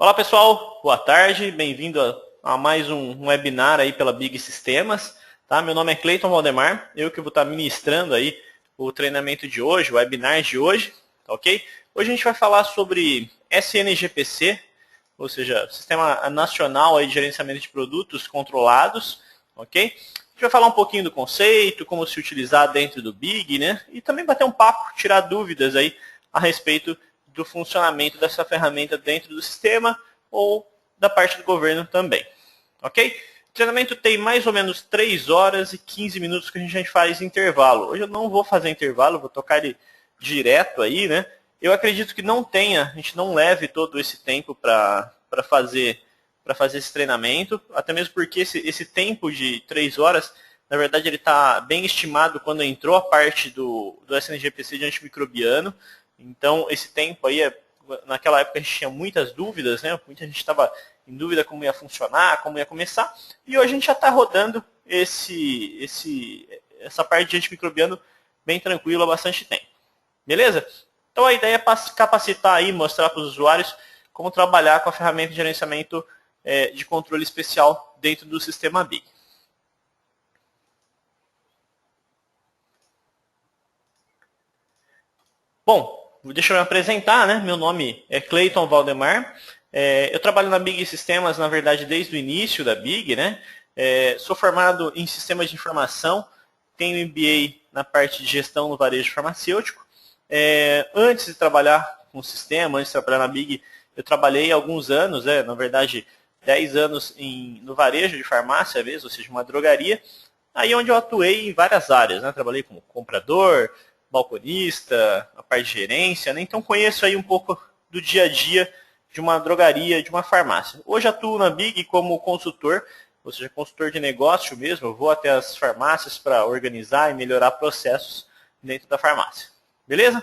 Olá pessoal, boa tarde, bem-vindo a mais um webinar aí pela Big Sistemas. Tá? Meu nome é Cleiton Valdemar, eu que vou estar ministrando aí o treinamento de hoje, o webinar de hoje, tá ok? Hoje a gente vai falar sobre SNGPC, ou seja, Sistema Nacional aí de Gerenciamento de Produtos Controlados, ok? A gente vai falar um pouquinho do conceito, como se utilizar dentro do Big, né? E também bater um papo, tirar dúvidas aí a respeito do funcionamento dessa ferramenta dentro do sistema ou da parte do governo também. Ok? O treinamento tem mais ou menos 3 horas e 15 minutos que a gente faz intervalo. Hoje eu não vou fazer intervalo, vou tocar ele direto aí, né? Eu acredito que não tenha, a gente não leve todo esse tempo para fazer esse treinamento, até mesmo porque esse tempo de 3 horas, na verdade ele está bem estimado quando entrou a parte do SNGPC de antimicrobiano. Então, esse tempo aí, naquela época a gente tinha muitas dúvidas, né? Muita gente estava em dúvida como ia funcionar, como ia começar. E hoje a gente já está rodando essa parte de antimicrobiano bem tranquilo há bastante tempo. Beleza? Então a ideia é capacitar aí, mostrar para os usuários como trabalhar com a ferramenta de gerenciamento de controle especial dentro do sistema Big. Bom, deixa eu me apresentar, né? Meu nome é Cleiton Valdemar. Eu trabalho na Big Sistemas, na verdade, desde o início da Big, né? Sou formado em sistemas de informação, tenho MBA na parte de gestão no varejo farmacêutico. Antes de trabalhar com o sistema, antes de trabalhar na Big, eu trabalhei alguns anos, na verdade, 10 anos no varejo de farmácia mesmo, ou seja, uma drogaria. Aí onde eu atuei em várias áreas, né? Trabalhei como comprador, balconista, a parte de gerência, né? Então conheço aí um pouco do dia a dia de uma drogaria, de uma farmácia. Hoje atuo na Big como consultor, ou seja, consultor de negócio mesmo. Eu vou até as farmácias para organizar e melhorar processos dentro da farmácia. Beleza?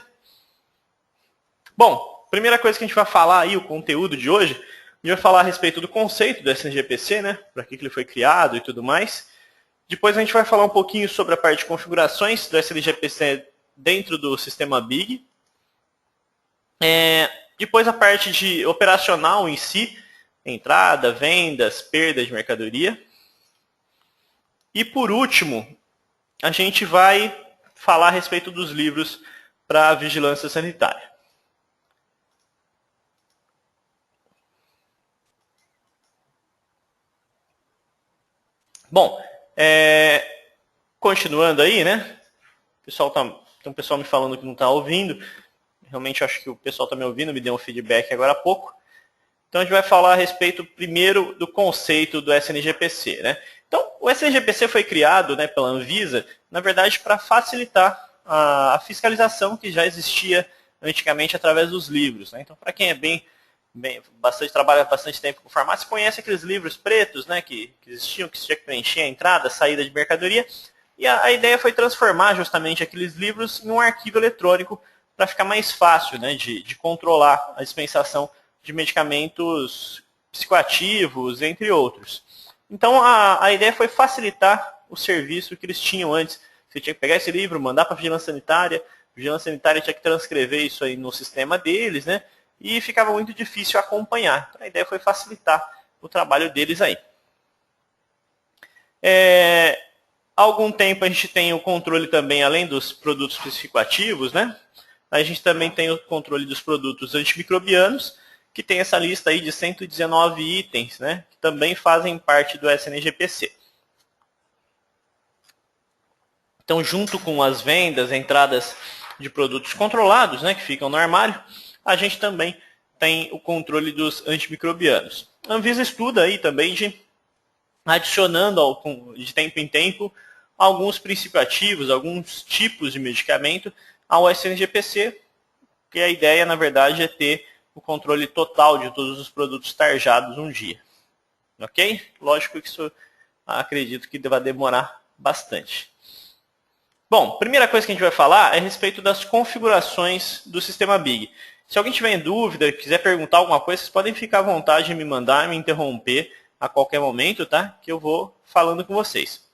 Bom, primeira coisa que a gente vai falar aí, o conteúdo de hoje, a gente vai falar a respeito do conceito do SNGPC, né? Para que ele foi criado e tudo mais. Depois a gente vai falar um pouquinho sobre a parte de configurações do SNGPC dentro do sistema Big. Depois a parte de operacional em si, entrada, vendas, perda de mercadoria. E por último, a gente vai falar a respeito dos livros para vigilância sanitária. Bom, continuando aí, né? Tem um pessoal me falando que não está ouvindo. Realmente acho que o pessoal está me ouvindo, me deu um feedback agora há pouco. Então a gente vai falar a respeito primeiro do conceito do SNGPC, né? Então o SNGPC foi criado, né, pela Anvisa, na verdade, para facilitar a fiscalização que já existia antigamente através dos livros, né? Então para quem é trabalha bastante tempo com farmácia, conhece aqueles livros pretos, né, que existiam, que você tinha que preencher a entrada, a saída de mercadoria. E a ideia foi transformar justamente aqueles livros em um arquivo eletrônico para ficar mais fácil, né, de controlar a dispensação de medicamentos psicoativos, entre outros. Então a ideia foi facilitar o serviço que eles tinham antes. Você tinha que pegar esse livro, mandar para a Vigilância Sanitária tinha que transcrever isso aí no sistema deles, né? E ficava muito difícil acompanhar. Então a ideia foi facilitar o trabalho deles aí. Há algum tempo a gente tem o controle também, além dos produtos psicoativos, né? A gente também tem o controle dos produtos antimicrobianos, que tem essa lista aí de 119 itens, né? Que também fazem parte do SNGPC. Então, junto com as vendas, entradas de produtos controlados, né, que ficam no armário, a gente também tem o controle dos antimicrobianos. A Anvisa estuda aí também adicionando de tempo em tempo alguns princípios ativos, alguns tipos de medicamento ao SNGPC, que a ideia, na verdade, é ter o controle total de todos os produtos tarjados um dia. Ok? Lógico que isso acredito que vai demorar bastante. Bom, primeira coisa que a gente vai falar é a respeito das configurações do sistema Big. Se alguém tiver em dúvida, quiser perguntar alguma coisa, vocês podem ficar à vontade de me mandar, me interromper a qualquer momento, tá? Que eu vou falando com vocês.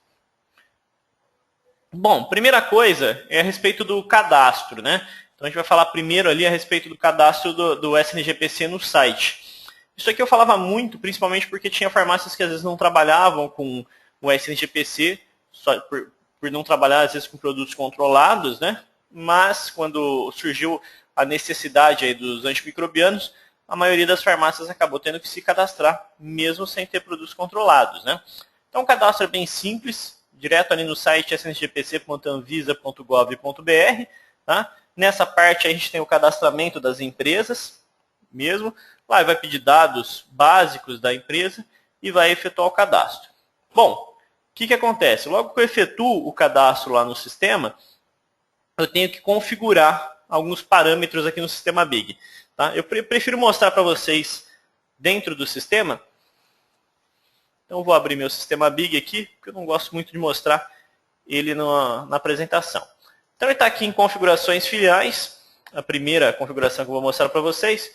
Bom, primeira coisa é a respeito do cadastro, né? Então a gente vai falar primeiro ali a respeito do cadastro do SNGPC no site. Isso aqui eu falava muito, principalmente porque tinha farmácias que às vezes não trabalhavam com o SNGPC, só por não trabalhar às vezes com produtos controlados, né? Mas quando surgiu a necessidade aí dos antimicrobianos, a maioria das farmácias acabou tendo que se cadastrar, mesmo sem ter produtos controlados, né? Então o cadastro é bem simples, direto ali no site sngpc.anvisa.gov.br, tá? Nessa parte a gente tem o cadastramento das empresas mesmo, lá vai pedir dados básicos da empresa e vai efetuar o cadastro. Bom, o que acontece? Logo que eu efetuo o cadastro lá no sistema, eu tenho que configurar alguns parâmetros aqui no sistema Big. Tá? Eu prefiro mostrar para vocês dentro do sistema. Então, eu vou abrir meu sistema Big aqui, porque eu não gosto muito de mostrar ele na apresentação. Então, ele está aqui em configurações filiais. A primeira configuração que eu vou mostrar para vocês,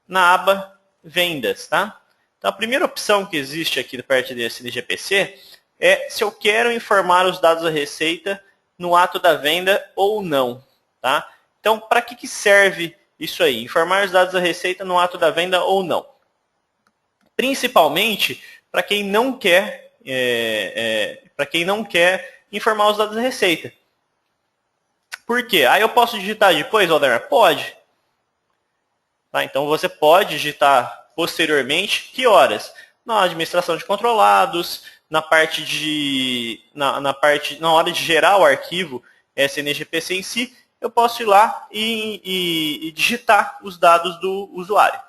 na aba Vendas. Tá? Então, a primeira opção que existe aqui perto desse SNGPC é se eu quero informar os dados da receita no ato da venda ou não. Tá? Então, para que serve isso aí? Informar os dados da receita no ato da venda ou não? Principalmente para quem não quer, informar os dados da receita. Por quê? Aí eu posso digitar depois, Valdemar? Pode. Tá? Então você pode digitar posteriormente, que horas? Na administração de controlados, na hora de gerar o arquivo SNGPC em si, eu posso ir lá e digitar os dados do usuário.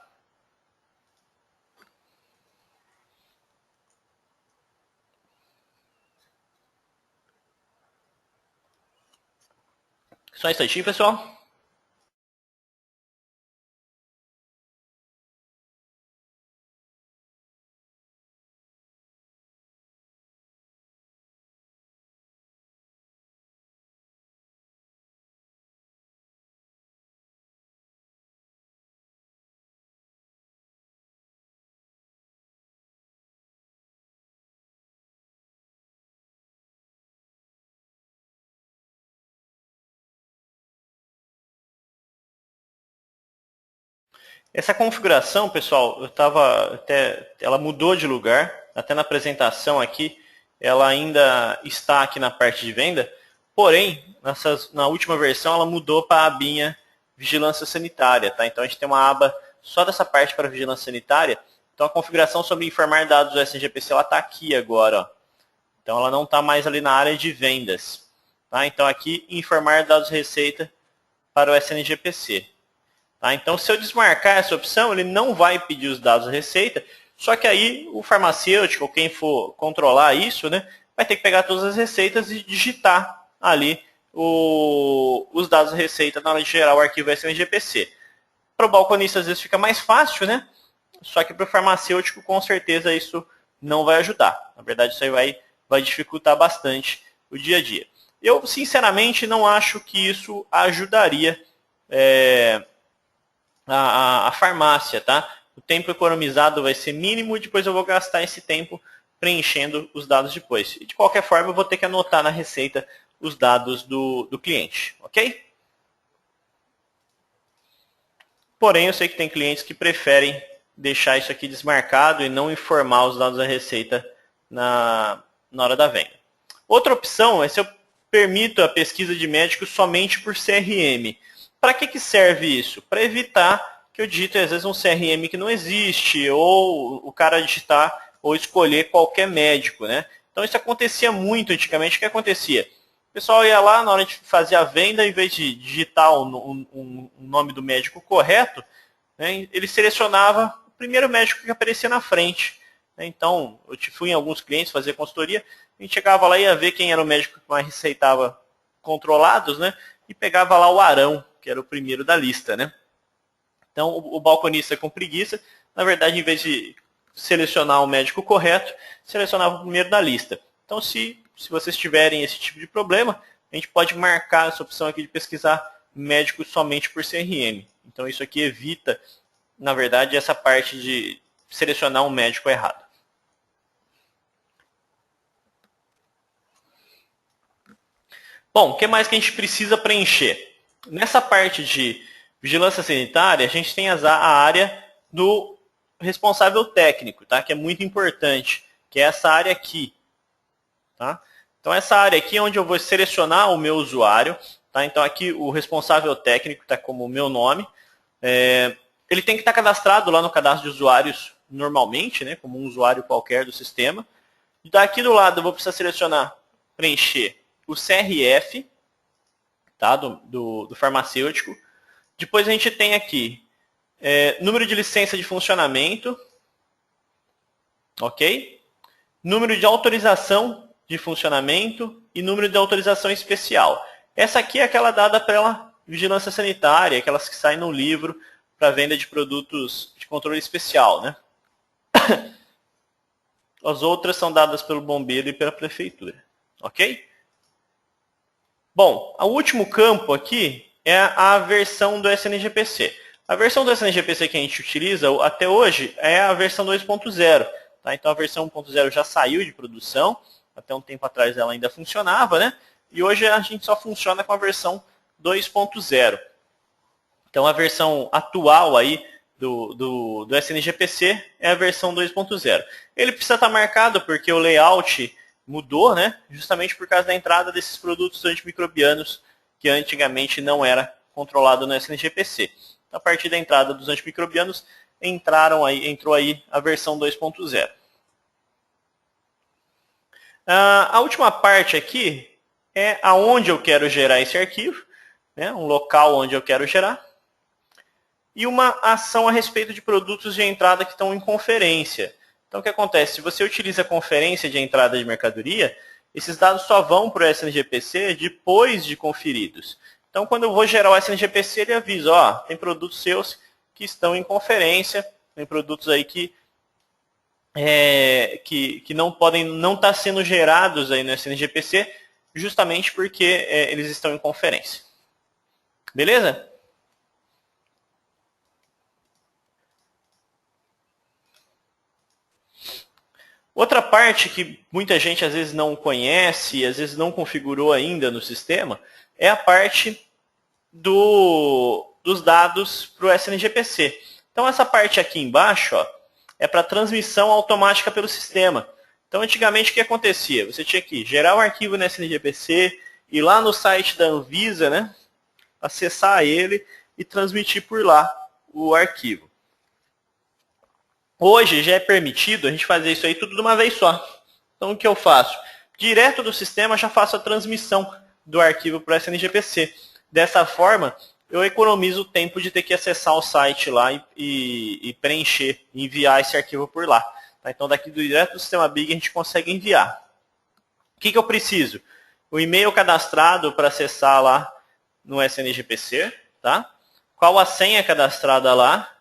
Só um instantinho, pessoal. Essa configuração, pessoal, ela mudou de lugar, até na apresentação aqui, ela ainda está aqui na parte de venda, porém, na última versão ela mudou para a abinha Vigilância Sanitária, tá? Então a gente tem uma aba só dessa parte para Vigilância Sanitária, então a configuração sobre informar dados do SNGPC ela está aqui agora, ó. Então ela não está mais ali na área de vendas, tá? Então aqui, informar dados receita para o SNGPC. Tá? Então, se eu desmarcar essa opção, ele não vai pedir os dados da receita, só que aí o farmacêutico, ou quem for controlar isso, né, vai ter que pegar todas as receitas e digitar ali os dados da receita na hora de gerar o arquivo SNGPC. Para o balconista, às vezes, fica mais fácil, né? Só que para o farmacêutico, com certeza, isso não vai ajudar. Na verdade, isso aí vai dificultar bastante o dia a dia. Eu, sinceramente, não acho que isso ajudaria a farmácia, tá? O tempo economizado vai ser mínimo, depois eu vou gastar esse tempo preenchendo os dados depois. E de qualquer forma, eu vou ter que anotar na receita os dados do cliente, ok? Porém, eu sei que tem clientes que preferem deixar isso aqui desmarcado e não informar os dados da receita na hora da venda. Outra opção é se eu permito a pesquisa de médicos somente por CRM. Para que serve isso? Para evitar que eu digite, às vezes, um CRM que não existe, ou o cara digitar ou escolher qualquer médico, né? Então, isso acontecia muito antigamente. O que acontecia? O pessoal ia lá, na hora de fazer a venda, em vez de digitar o nome do médico correto, né, ele selecionava o primeiro médico que aparecia na frente. Então, eu fui em alguns clientes fazer consultoria, a gente chegava lá e ia ver quem era o médico que mais receitava controlados, né? E pegava lá o Arão, que era o primeiro da lista, né? Então, o balconista com preguiça, na verdade, em vez de selecionar o médico correto, selecionava o primeiro da lista. Então, se vocês tiverem esse tipo de problema, a gente pode marcar essa opção aqui de pesquisar médicos somente por CRM. Então, isso aqui evita, na verdade, essa parte de selecionar um médico errado. Bom, o que mais que a gente precisa preencher? Nessa parte de vigilância sanitária, a gente tem a área do responsável técnico, tá? Que é muito importante, que é essa área aqui. Tá? Então essa área aqui é onde eu vou selecionar o meu usuário. Tá? Então aqui o responsável técnico está como o meu nome. Ele tem que estar cadastrado lá no cadastro de usuários normalmente, né? Como um usuário qualquer do sistema. E daqui do lado eu vou precisar selecionar, preencher o CRF, tá? do farmacêutico. Depois a gente tem aqui número de licença de funcionamento, ok? Número de autorização de funcionamento e número de autorização especial. Essa aqui é aquela dada pela vigilância sanitária, aquelas que saem no livro para venda de produtos de controle especial, né? As outras são dadas pelo bombeiro e pela prefeitura, ok? Bom, o último campo aqui é a versão do SNGPC. A versão do SNGPC que a gente utiliza até hoje é a versão 2.0. Tá? Então a versão 1.0 já saiu de produção, até um tempo atrás ela ainda funcionava, né? E hoje a gente só funciona com a versão 2.0. Então a versão atual aí do SNGPC é a versão 2.0. Ele precisa estar marcado porque o layout mudou, né? Justamente por causa da entrada desses produtos antimicrobianos que antigamente não era controlado no SNGPC. A partir da entrada dos antimicrobianos, entrou aí a versão 2.0. A última parte aqui é aonde eu quero gerar esse arquivo, né? Um local onde eu quero gerar. E uma ação a respeito de produtos de entrada que estão em conferência. Então, o que acontece? Se você utiliza a conferência de entrada de mercadoria, esses dados só vão para o SNGPC depois de conferidos. Então, quando eu vou gerar o SNGPC, ele avisa, ó, tem produtos seus que estão em conferência, tem produtos aí que não estar sendo gerados aí no SNGPC, justamente porque eles estão em conferência. Beleza? Outra parte que muita gente às vezes não conhece, às vezes não configurou ainda no sistema, é a parte dos dados para o SNGPC. Então essa parte aqui embaixo, ó, é para transmissão automática pelo sistema. Então antigamente o que acontecia? Você tinha que gerar um arquivo no SNGPC, ir lá no site da Anvisa, né, acessar ele e transmitir por lá o arquivo. Hoje já é permitido a gente fazer isso aí tudo de uma vez só. Então o que eu faço? Direto do sistema já faço a transmissão do arquivo para o SNGPC. Dessa forma, eu economizo o tempo de ter que acessar o site lá e preencher, enviar esse arquivo por lá. Tá? Então daqui direto do sistema Big a gente consegue enviar. O que eu preciso? O e-mail cadastrado para acessar lá no SNGPC. Tá? Qual a senha cadastrada lá?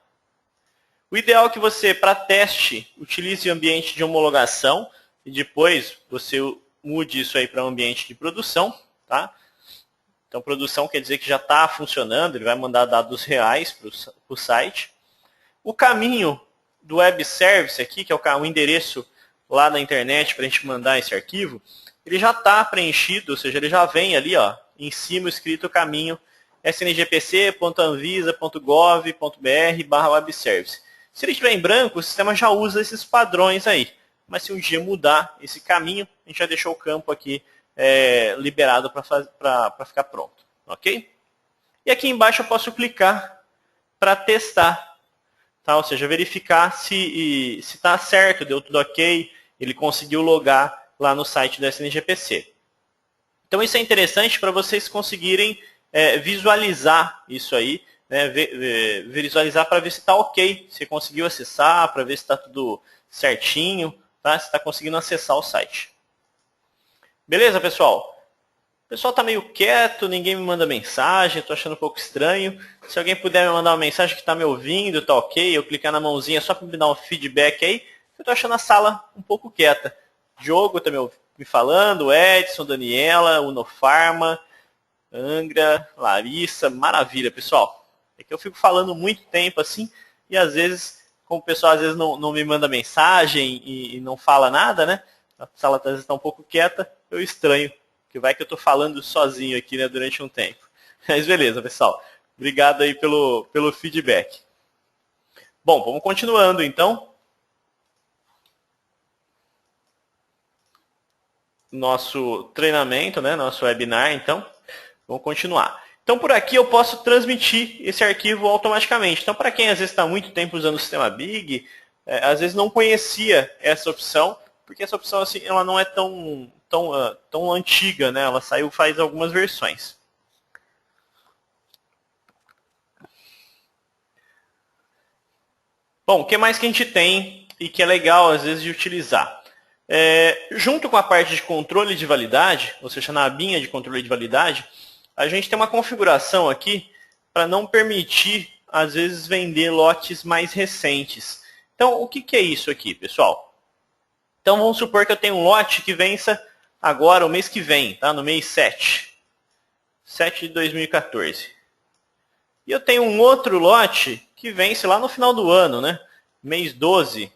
O ideal é que você, para teste, utilize o ambiente de homologação e depois você mude isso aí para um ambiente de produção. Tá? Então, produção quer dizer que já está funcionando, ele vai mandar dados reais para o site. O caminho do web service aqui, que é o endereço lá na internet para a gente mandar esse arquivo, ele já está preenchido, ou seja, ele já vem ali, ó, em cima escrito o caminho sngpc.anvisa.gov.br/webservice. Se ele estiver em branco, o sistema já usa esses padrões aí. Mas se um dia mudar esse caminho, a gente já deixou o campo aqui liberado para ficar pronto. Ok? E aqui embaixo eu posso clicar para testar. Tá? Ou seja, verificar se está certo, deu tudo ok, ele conseguiu logar lá no site do SNGPC. Então isso é interessante para vocês conseguirem visualizar isso aí, né, visualizar para ver se está ok, se conseguiu acessar, para ver se está tudo certinho, tá? Se está conseguindo acessar o site. Beleza, pessoal? O pessoal está meio quieto, ninguém me manda mensagem, estou achando um pouco estranho. Se alguém puder me mandar uma mensagem que está me ouvindo, está ok, eu clicar na mãozinha só para me dar um feedback aí, eu estou achando a sala um pouco quieta. Diogo está me falando, Edson, Daniela, Unofarma, Angra, Larissa, maravilha, pessoal. É que eu fico falando muito tempo assim, e às vezes, como o pessoal às vezes não me manda mensagem e não fala nada, né? A sala às vezes está um pouco quieta, eu estranho, que vai que eu estou falando sozinho aqui, né, durante um tempo. Mas beleza, pessoal. Obrigado aí pelo feedback. Bom, vamos continuando então. Nosso treinamento, né? Nosso webinar, então. Vamos continuar. Então, por aqui eu posso transmitir esse arquivo automaticamente. Então, para quem às vezes está muito tempo usando o sistema Big, às vezes não conhecia essa opção, porque essa opção assim, ela não é tão antiga, né? Ela saiu faz algumas versões. Bom, o que mais que a gente tem e que é legal às vezes de utilizar? Junto com a parte de controle de validade, ou seja, na abinha de controle de validade, a gente tem uma configuração aqui para não permitir, às vezes, vender lotes mais recentes. Então, o que é isso aqui, pessoal? Então, vamos supor que eu tenho um lote que vença agora, o mês que vem, tá? No mês 7 de 2014. E eu tenho um outro lote que vence lá no final do ano, né? Mês 12.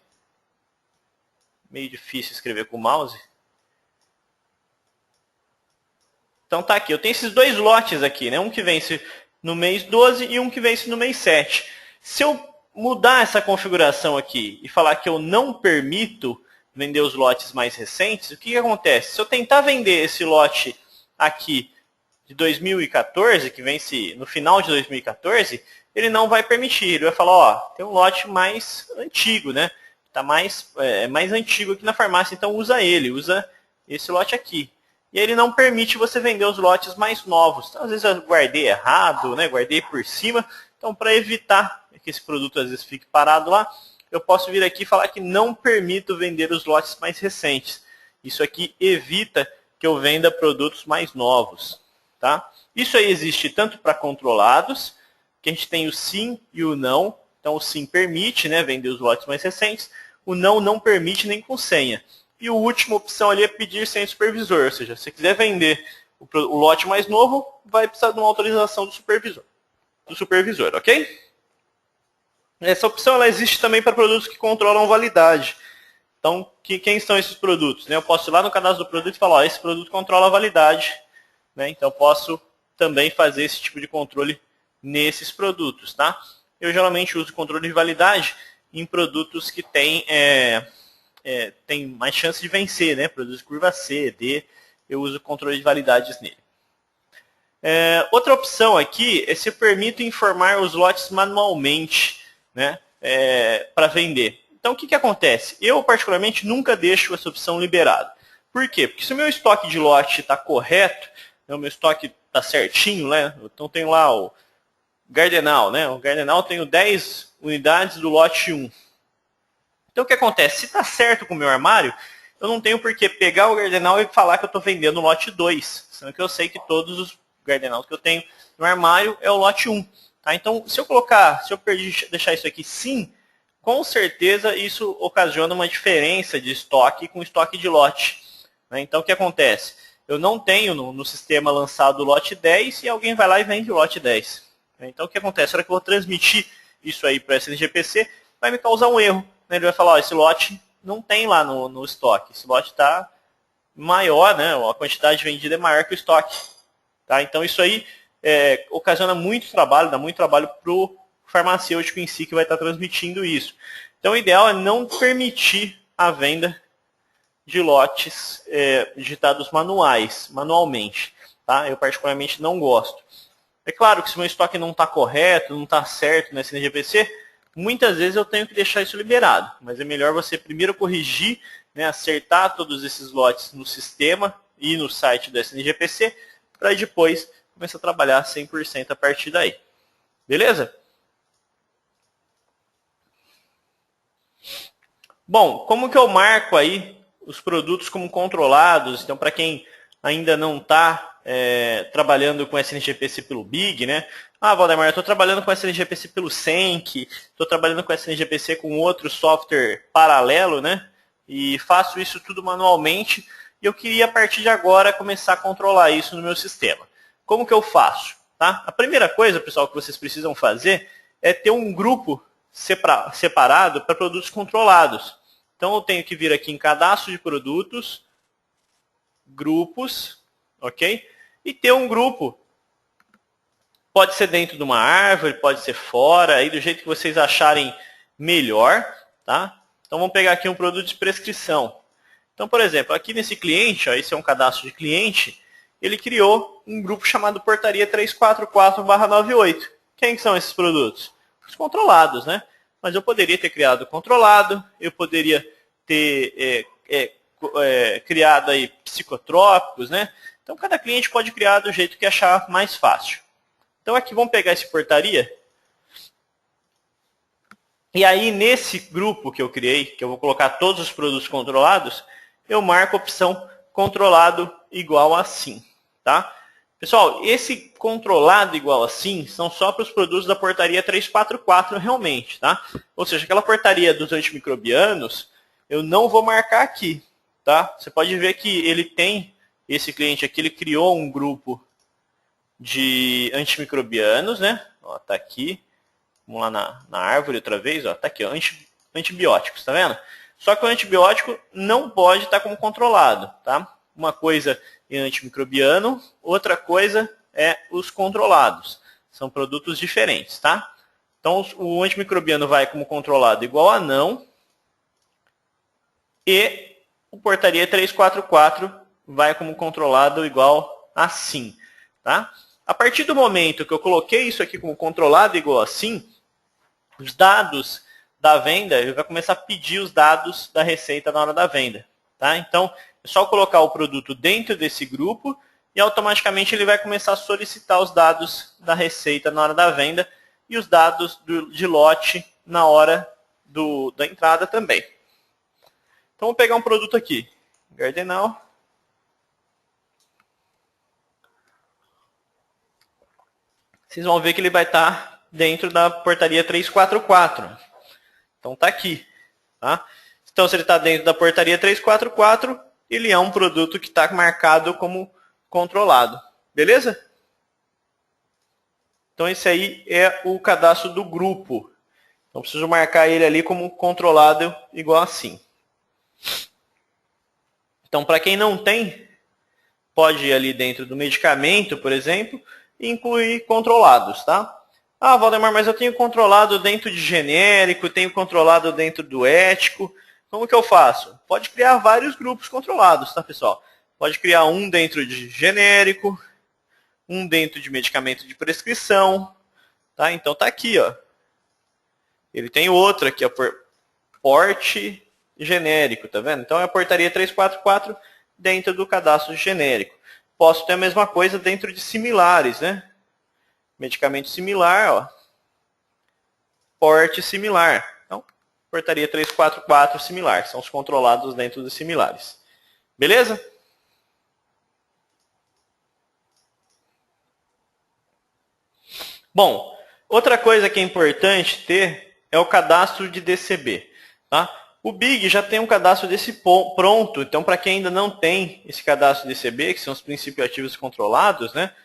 Meio difícil escrever com o mouse. Então tá aqui, eu tenho esses dois lotes aqui, né? Um que vence no mês 12 e um que vence no mês 7. Se eu mudar essa configuração aqui e falar que eu não permito vender os lotes mais recentes, o que acontece? Se eu tentar vender esse lote aqui de 2014, que vence no final de 2014, ele não vai permitir. Ele vai falar, ó, tem um lote mais antigo, né? Tá mais antigo aqui na farmácia, então usa esse lote aqui. E ele não permite você vender os lotes mais novos. Então, às vezes eu guardei errado, né? Guardei por cima. Então, para evitar que esse produto às vezes fique parado lá, eu posso vir aqui e falar que não permito vender os lotes mais recentes. Isso aqui evita que eu venda produtos mais novos. Tá? Isso aí existe tanto para controlados, que a gente tem o sim e o não. Então, o sim permite, né, vender os lotes mais recentes. O não permite nem com senha. E a última opção ali é pedir sem supervisor. Ou seja, se você quiser vender o lote mais novo, vai precisar de uma autorização do supervisor, ok? Essa opção ela existe também para produtos que controlam validade. Então, quem são esses produtos? Eu posso ir lá no cadastro do produto e falar, ó, esse produto controla a validade. Então, eu posso também fazer esse tipo de controle nesses produtos. Tá? Eu geralmente uso controle de validade em produtos que têm tem mais chance de vencer, né? Produtos de curva C, D, eu uso controle de validades nele. Outra opção aqui é se eu permito informar os lotes manualmente, né? Para vender. Então, o que acontece? Eu, particularmente, nunca deixo essa opção liberada. Por quê? Porque se o meu estoque de lote está correto, o meu estoque está certinho, né? Então, tenho lá o Gardenal, né? O Gardenal tenho 10 unidades do lote 1. Então, o que acontece? Se está certo com o meu armário, eu não tenho por que pegar o Gardenal e falar que eu estou vendendo o lote 2. Sendo que eu sei que todos os Gardenal que eu tenho no armário é o lote 1. Tá? Então, se eu deixar isso aqui sim, com certeza isso ocasiona uma diferença de estoque com estoque de lote. Né? Então, o que acontece? Eu não tenho no sistema lançado o lote 10 e alguém vai lá e vende o lote 10. Então, o que acontece? Na hora que eu vou transmitir isso aí para o SNGPC, vai me causar um erro. Ele vai falar, ó, esse lote não tem lá no estoque. Esse lote está maior, né? A quantidade vendida é maior que o estoque. Tá? Então, isso aí ocasiona muito trabalho, dá muito trabalho para o farmacêutico em si que vai estar transmitindo isso. Então, o ideal é não permitir a venda de lotes digitados manualmente. Tá? Eu, particularmente, não gosto. É claro que se o meu estoque não está correto, não está certo na SNGPC, muitas vezes eu tenho que deixar isso liberado. Mas é melhor você primeiro corrigir, né, acertar todos esses lotes no sistema e no site do SNGPC, para depois começar a trabalhar 100% a partir daí. Beleza? Bom, como que eu marco aí os produtos como controlados? Então, para quem ainda não está trabalhando com SNGPC pelo Big, né? Ah, Valdemar, eu estou trabalhando com SNGPC pelo Senc, estou trabalhando com SNGPC com outro software paralelo, né? E faço isso tudo manualmente. E eu queria, a partir de agora, começar a controlar isso no meu sistema. Como que eu faço? Tá? A primeira coisa, pessoal, que vocês precisam fazer é ter um grupo separado para produtos controlados. Então, eu tenho que vir aqui em cadastro de produtos, grupos, ok? E ter um grupo. Pode ser dentro de uma árvore, pode ser fora, aí do jeito que vocês acharem melhor, tá? Então vamos pegar aqui um produto de prescrição. Então, por exemplo, aqui nesse cliente, ó, esse é um cadastro de cliente, ele criou um grupo chamado Portaria 344/98. Quem que são esses produtos? Os controlados, né? Mas eu poderia ter criado controlado, eu poderia ter criado aí psicotrópicos, né? Então cada cliente pode criar do jeito que achar mais fácil. Então aqui vamos pegar esse portaria. E aí nesse grupo que eu criei, que eu vou colocar todos os produtos controlados, eu marco a opção controlado igual a sim, tá? Pessoal, esse controlado igual a sim são só para os produtos da portaria 344 realmente, tá? Ou seja, aquela portaria dos antimicrobianos, eu não vou marcar aqui, tá? Você pode ver que ele tem, esse cliente aqui, ele criou um grupo de antimicrobianos, né? Ó, tá aqui. Vamos lá na árvore outra vez, ó. Tá aqui, ó, antibióticos, tá vendo? Só que o antibiótico não pode estar como controlado, tá? Uma coisa é antimicrobiano, outra coisa é os controlados. São produtos diferentes, tá? Então, o antimicrobiano vai como controlado igual a não, e o portaria 344 vai como controlado igual a sim, tá? A partir do momento que eu coloquei isso aqui como controlado igual a sim, os dados da venda, ele vai começar a pedir os dados da receita na hora da venda, tá? Então, é só colocar o produto dentro desse grupo e automaticamente ele vai começar a solicitar os dados da receita na hora da venda e os dados de lote na hora da entrada também. Então, vou pegar um produto aqui, Gardenal. Vocês vão ver que ele vai estar dentro da portaria 344. Então, está aqui. Tá? Então, se ele está dentro da portaria 344, ele é um produto que está marcado como controlado. Beleza? Então, esse aí é o cadastro do grupo. Então, preciso marcar ele ali como controlado igual assim. Então, para quem não tem, pode ir ali dentro do medicamento, por exemplo, e incluir controlados, tá? Ah, Valdemar, mas eu tenho controlado dentro de genérico, tenho controlado dentro do ético. Como que eu faço? Pode criar vários grupos controlados, tá, pessoal? Pode criar um dentro de genérico, um dentro de medicamento de prescrição, tá? Então tá aqui, ó. Ele tem outro aqui, ó, porte genérico, tá vendo? Então é a portaria 344 dentro do cadastro genérico. Posso ter a mesma coisa dentro de similares, né? Medicamento similar, ó. Porte similar. Então, portaria 344 similar. São os controlados dentro dos similares. Beleza? Bom, outra coisa que é importante ter é o cadastro de DCB. Tá? O Big já tem um cadastro desse pronto, então para quem ainda não tem esse cadastro DCB, que são os princípios ativos controlados, né,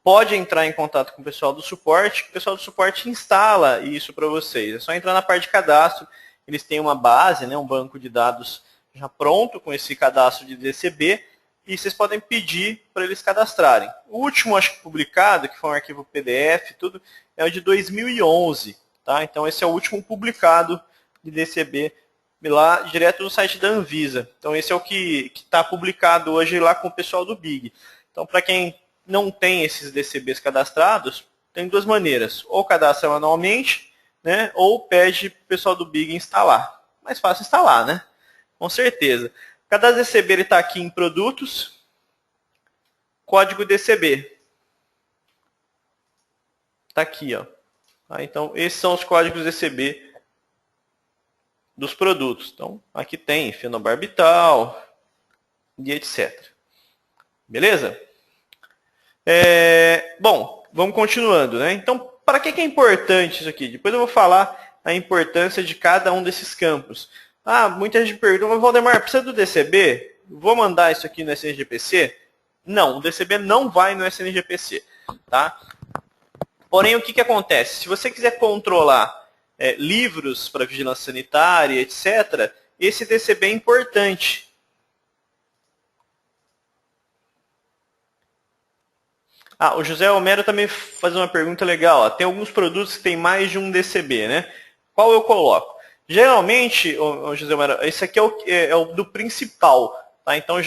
pode entrar em contato com o pessoal do suporte, o pessoal do suporte instala isso para vocês. É só entrar na parte de cadastro, eles têm uma base, né, um banco de dados já pronto com esse cadastro de DCB, e vocês podem pedir para eles cadastrarem. O último, acho que publicado, que foi um arquivo PDF, tudo, é o de 2011. Tá? Então, esse é o último publicado de DCB lá direto no site da Anvisa. Então, esse é o que está publicado hoje lá com o pessoal do Big. Então, para quem não tem esses DCBs cadastrados, tem duas maneiras. Ou cadastra manualmente, né, ou pede para o pessoal do Big instalar. Mais fácil instalar, né? Com certeza. Cada DCB está aqui em produtos, código DCB. Está aqui, ó. Tá? Então, esses são os códigos DCB dos produtos. Então, aqui tem fenobarbital e etc. Beleza? Bom, vamos continuando, né? Então, para que é importante isso aqui? Depois eu vou falar a importância de cada um desses campos. Ah, muita gente pergunta, mas Valdemar, precisa do DCB? Vou mandar isso aqui no SNGPC? Não, o DCB não vai no SNGPC, tá? Porém, o que acontece? Se você quiser controlar livros para vigilância sanitária, etc., esse DCB é importante. Ah, o José Homero também faz uma pergunta legal. Ó. Tem alguns produtos que tem mais de um DCB, né? Qual eu coloco? Geralmente, José Mara, esse aqui é o do principal. Tá? Então,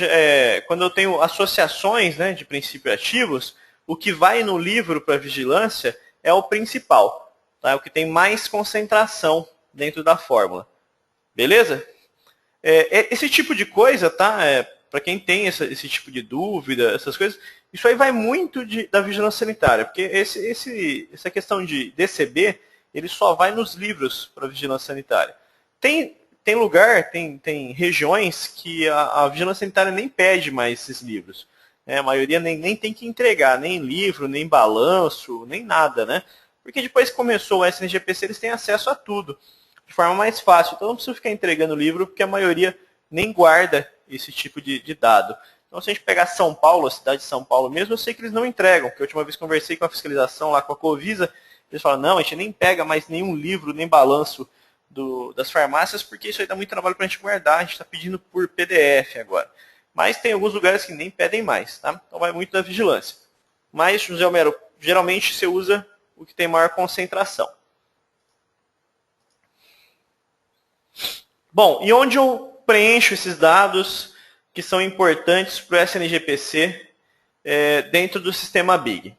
quando eu tenho associações, né, de princípios ativos, o que vai no livro para vigilância é o principal. Tá? É o que tem mais concentração dentro da fórmula. Beleza? Esse tipo de coisa, tá? Para quem tem esse tipo de dúvida, essas coisas, isso aí vai muito da vigilância sanitária, porque essa questão de DCB, ele só vai nos livros para vigilância sanitária. Tem lugar, tem regiões que a vigilância sanitária nem pede mais esses livros. Né? A maioria nem tem que entregar, nem livro, nem balanço, nem nada, né? Porque depois que começou o SNGPC, eles têm acesso a tudo de forma mais fácil. Então não precisa ficar entregando livro, porque a maioria nem guarda esse tipo de dado. Então se a gente pegar São Paulo, a cidade de São Paulo mesmo, eu sei que eles não entregam, porque a última vez conversei com a fiscalização lá com a Covisa, eles falam, não, a gente nem pega mais nenhum livro, nem balanço das farmácias, porque isso aí dá muito trabalho para a gente guardar, a gente está pedindo por PDF agora. Mas tem alguns lugares que nem pedem mais, tá? Então vai muito da vigilância. Mas, José Homero, geralmente você usa o que tem maior concentração. Bom, e onde eu preencho esses dados que são importantes para o SNGPC dentro do sistema BIG?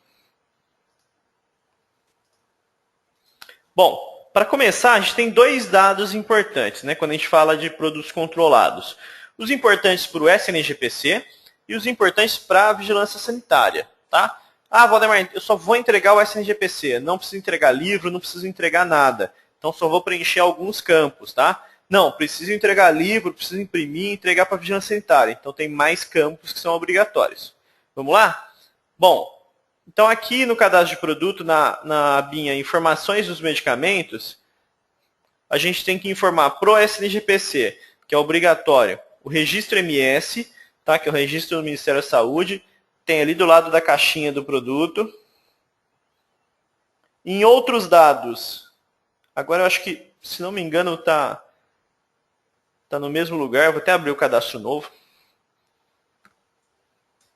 Bom, para começar, a gente tem dois dados importantes, né, quando a gente fala de produtos controlados. Os importantes para o SNGPC e os importantes para a vigilância sanitária. Tá? Ah, Valdemar, eu só vou entregar o SNGPC, não preciso entregar livro, não preciso entregar nada. Então só vou preencher alguns campos, tá? Não, preciso entregar livro, preciso imprimir e entregar para a vigilância sanitária. Então tem mais campos que são obrigatórios. Vamos lá? Bom, então aqui no cadastro de produto, na abinha informações dos medicamentos, a gente tem que informar para o SNGPC, que é obrigatório, o registro MS, tá? Que é o registro do Ministério da Saúde, tem ali do lado da caixinha do produto. Em outros dados, agora eu acho que, se não me engano, está no mesmo lugar. Vou até abrir o cadastro novo,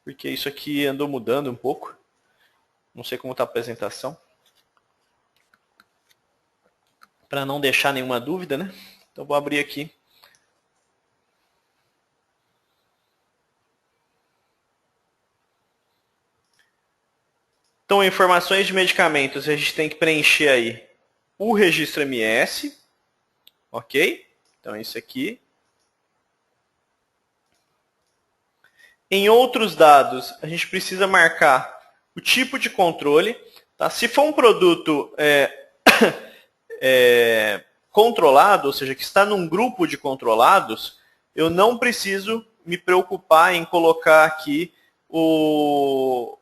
porque isso aqui andou mudando um pouco. Não sei como está a apresentação. Para não deixar nenhuma dúvida, né? Então vou abrir aqui. Então, informações de medicamentos, a gente tem que preencher aí o registro MS, ok? Então, é isso aqui. Em outros dados, a gente precisa marcar o tipo de controle. Tá? Se for um produto controlado, ou seja, que está num grupo de controlados, eu não preciso me preocupar em colocar aqui o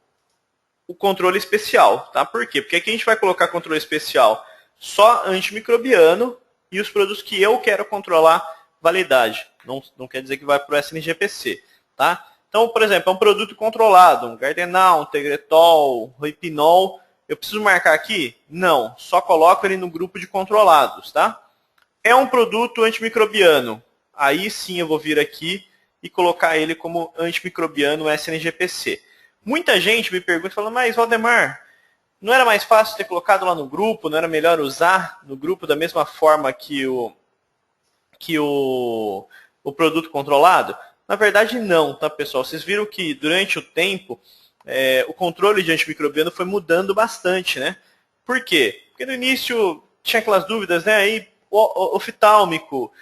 controle especial. Tá? Por quê? Porque aqui a gente vai colocar controle especial só antimicrobiano e os produtos que eu quero controlar validade. Não quer dizer que vai para o SNGPC. Tá? Então, por exemplo, é um produto controlado, um Gardenal, um Tegretol, um Hipinol. Eu preciso marcar aqui? Não, só coloco ele no grupo de controlados. Tá? É um produto antimicrobiano. Aí sim eu vou vir aqui e colocar ele como antimicrobiano SNGPC. Muita gente me pergunta, falando, mas Valdemar, não era mais fácil ter colocado lá no grupo, não era melhor usar no grupo da mesma forma que o produto controlado? Na verdade não, tá pessoal? Vocês viram que durante o tempo o controle de antimicrobiano foi mudando bastante, né? Por quê? Porque no início tinha aquelas dúvidas, né? Aí oftálmico,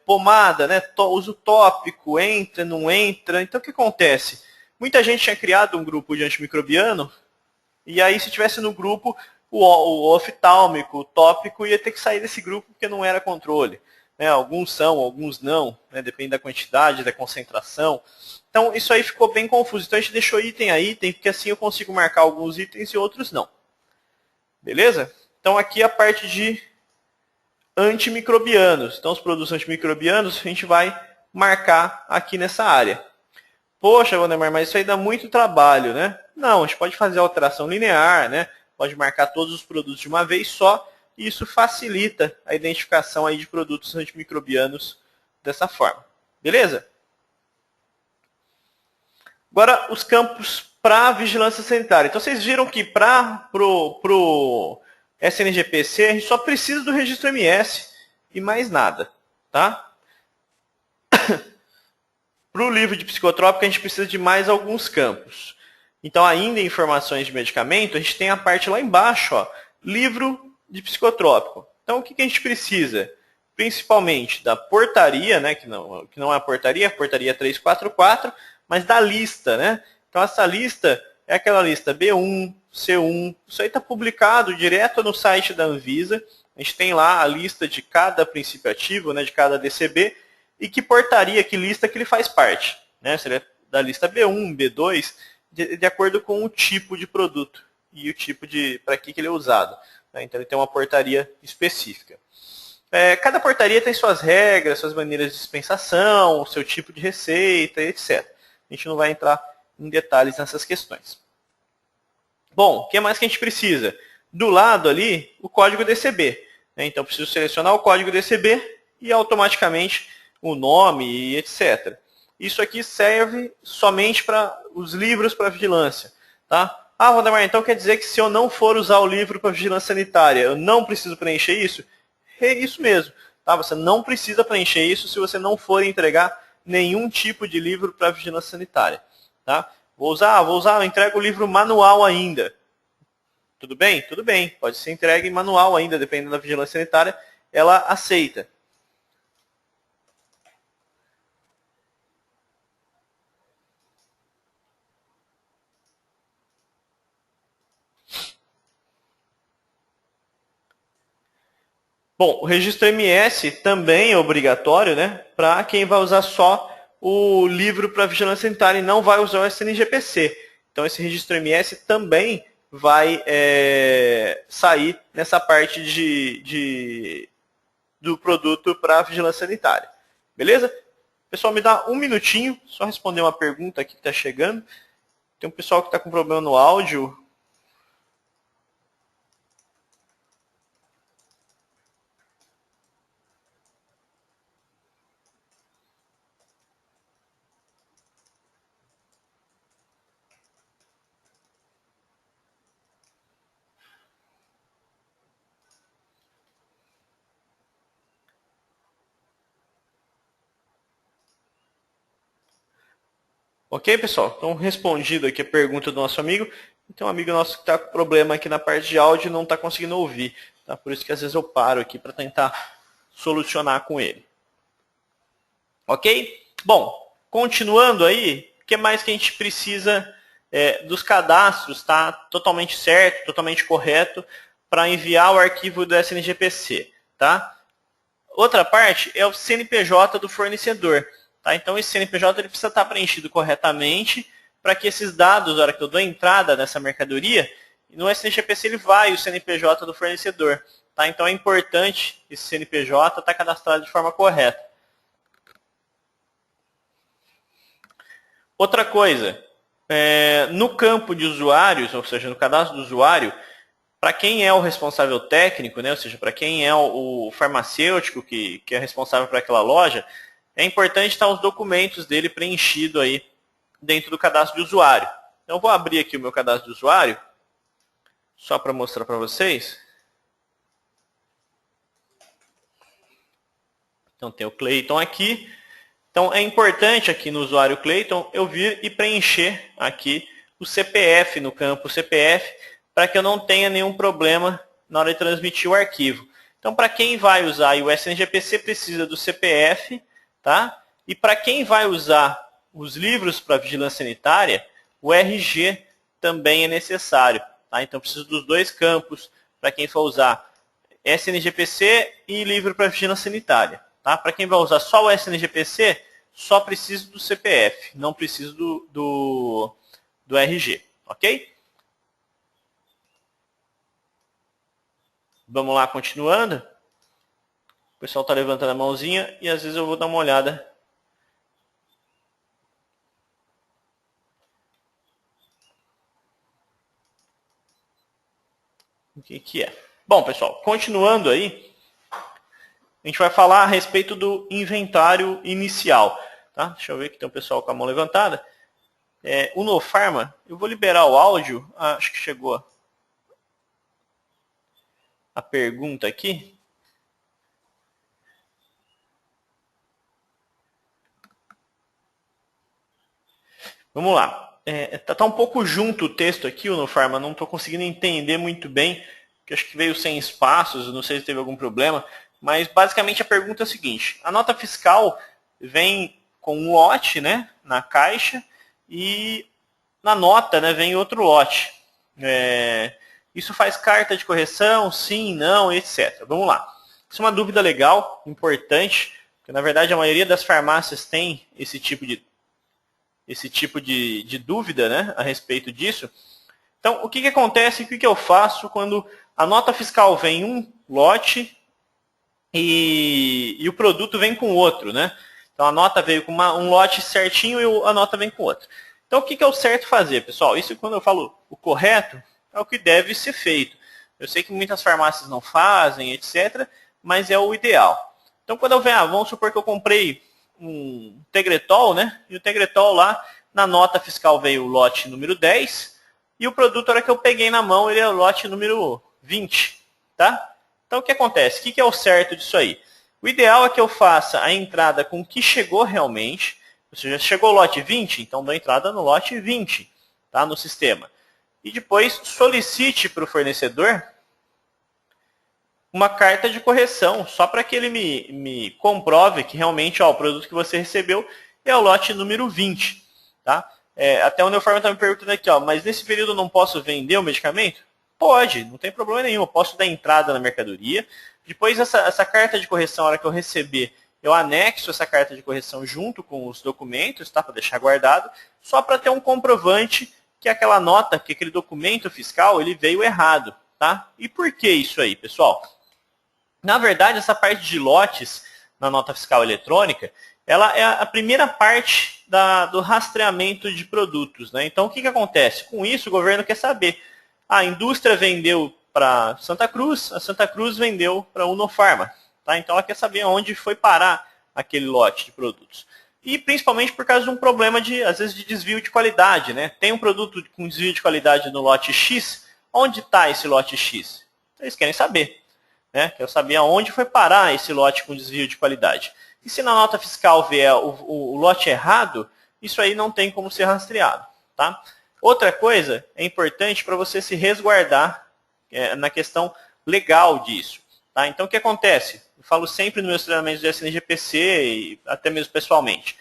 pomada, né? Uso tópico, entra, não entra. Então o que acontece? Muita gente tinha criado um grupo de antimicrobiano e aí se tivesse no grupo o oftálmico, o tópico ia ter que sair desse grupo porque não era controle. Né? Alguns são, alguns não, né? Depende da quantidade, da concentração. Então isso aí ficou bem confuso. Então a gente deixou item a item, porque assim eu consigo marcar alguns itens e outros não. Beleza? Então aqui a parte de antimicrobianos. Então os produtos antimicrobianos a gente vai marcar aqui nessa área. Poxa, Valdemar, mas isso aí dá muito trabalho, né? Não, a gente pode fazer alteração linear, né? Pode marcar todos os produtos de uma vez só, e isso facilita a identificação aí de produtos antimicrobianos dessa forma. Beleza? Agora, os campos para vigilância sanitária. Então, vocês viram que para o SNGPC, a gente só precisa do registro MS e mais nada, tá? Para o livro de psicotrópico, a gente precisa de mais alguns campos. Então, ainda em informações de medicamento, a gente tem a parte lá embaixo, ó, livro de psicotrópico. Então, o que a gente precisa? Principalmente da portaria, né, que não é a portaria 344, mas da lista, né? Então, essa lista é aquela lista B1, C1, isso aí está publicado direto no site da Anvisa. A gente tem lá a lista de cada princípio ativo, né, de cada DCB, e que portaria, que lista que ele faz parte. Né? Se ele é da lista B1, B2, de acordo com o tipo de produto e o tipo de para que ele é usado. Né? Então ele tem uma portaria específica. Cada portaria tem suas regras, suas maneiras de dispensação, o seu tipo de receita, etc. A gente não vai entrar em detalhes nessas questões. Bom, o que mais que a gente precisa? Do lado ali, o código DCB. Né? Então eu preciso selecionar o código DCB e automaticamente o nome e etc. Isso aqui serve somente para os livros para vigilância. Tá? Ah, Valdemar, então quer dizer que se eu não for usar o livro para vigilância sanitária, eu não preciso preencher isso? É isso mesmo. Tá? Você não precisa preencher isso se você não for entregar nenhum tipo de livro para vigilância sanitária. Tá? Vou usar, eu entrego o livro manual ainda. Tudo bem? Tudo bem. Pode ser entregue em manual ainda, dependendo da vigilância sanitária, ela aceita. Bom, o registro MS também é obrigatório, né, para quem vai usar só o livro para vigilância sanitária e não vai usar o SNGPC. Então, esse registro MS também vai sair nessa parte do produto para vigilância sanitária. Beleza? Pessoal, me dá um minutinho, só responder uma pergunta aqui que está chegando. Tem um pessoal que está com problema no áudio. Ok, pessoal? Então, respondido aqui a pergunta do nosso amigo. Tem um amigo nosso que está com problema aqui na parte de áudio e não está conseguindo ouvir. Tá? Por isso que às vezes eu paro aqui para tentar solucionar com ele. Ok? Bom, continuando aí, o que mais que a gente precisa dos cadastros, tá? Totalmente certo, totalmente correto, para enviar o arquivo do SNGPC, tá? Outra parte é o CNPJ do fornecedor. Tá? Então, esse CNPJ ele precisa estar preenchido corretamente para que esses dados, na hora que eu dou entrada nessa mercadoria, no SNGPC ele vai o CNPJ do fornecedor. Tá? Então, é importante esse CNPJ estar cadastrado de forma correta. Outra coisa, no campo de usuários, ou seja, no cadastro do usuário, para quem é o responsável técnico, né, ou seja, para quem é o farmacêutico que é responsável por aquela loja, é importante estar os documentos dele preenchidos aí dentro do cadastro de usuário. Então, eu vou abrir aqui o meu cadastro de usuário, só para mostrar para vocês. Então, tem o Clayton aqui. Então, é importante aqui no usuário Clayton eu vir e preencher aqui o CPF no campo CPF, para que eu não tenha nenhum problema na hora de transmitir o arquivo. Então, para quem vai usar o SNGPC, precisa do CPF, tá? E para quem vai usar os livros para vigilância sanitária, o RG também é necessário. Tá? Então, preciso dos dois campos para quem for usar SNGPC e livro para vigilância sanitária. Tá? Para quem vai usar só o SNGPC, só preciso do CPF, não preciso do RG. Ok? Vamos lá, continuando. O pessoal está levantando a mãozinha e às vezes eu vou dar uma olhada. O que é? Bom, pessoal, continuando aí, a gente vai falar a respeito do inventário inicial. Tá? Deixa eu ver que tem um pessoal com a mão levantada. O Nofarma, eu vou liberar o áudio. Acho que chegou a pergunta aqui. Vamos lá. Tá um pouco junto o texto aqui, o Nofarma, não estou conseguindo entender muito bem, que acho que veio sem espaços, não sei se teve algum problema, mas basicamente a pergunta é a seguinte: a nota fiscal vem com um lote, né, na caixa, e na nota, né, vem outro lote. Isso faz carta de correção? Sim, não, etc. Vamos lá. Isso é uma dúvida legal, importante, porque na verdade a maioria das farmácias tem esse tipo de dúvida, né, a respeito disso. Então, o que acontece, o que eu faço quando a nota fiscal vem um lote e o produto vem com outro, né? Então, a nota veio com um lote certinho e a nota vem com outro. Então, o que é o certo fazer, pessoal? Isso, quando eu falo o correto, é o que deve ser feito. Eu sei que muitas farmácias não fazem, etc., mas é o ideal. Então, quando eu venho, vamos supor que eu comprei um Tegretol, né? E o Tegretol lá, na nota fiscal veio o lote número 10, e o produto, a hora que eu peguei na mão, ele é o lote número 20, tá? Então, o que acontece? O que é o certo disso aí? O ideal é que eu faça a entrada com o que chegou realmente, ou seja, chegou o lote 20, então dou entrada no lote 20, tá? No sistema. E depois solicite para o fornecedor uma carta de correção, só para que ele me comprove que realmente o produto que você recebeu é o lote número 20. Tá? Até o Neofarma está me perguntando aqui, mas nesse período eu não posso vender o medicamento? Pode, não tem problema nenhum, eu posso dar entrada na mercadoria. Depois essa carta de correção, na hora que eu receber, eu anexo essa carta de correção junto com os documentos, tá? Para deixar guardado, só para ter um comprovante que aquela nota, que aquele documento fiscal, ele veio errado. Tá? E por que isso aí, pessoal? Na verdade, essa parte de lotes na nota fiscal eletrônica, ela é a primeira parte do rastreamento de produtos. Né? Então, o que acontece? Com isso, o governo quer saber. A indústria vendeu para Santa Cruz, a Santa Cruz vendeu para Unofarma. Tá? Então, ela quer saber onde foi parar aquele lote de produtos. E principalmente por causa de um problema, às vezes, de desvio de qualidade. Né? Tem um produto com desvio de qualidade no lote X, onde está esse lote X? Eles querem saber. Né? Quero saber aonde foi parar esse lote com desvio de qualidade. E se na nota fiscal vier o lote errado, isso aí não tem como ser rastreado. Tá? Outra coisa é importante para você se resguardar na questão legal disso. Tá? Então, o que acontece? Eu falo sempre nos meus treinamentos de SNGPC e até mesmo pessoalmente.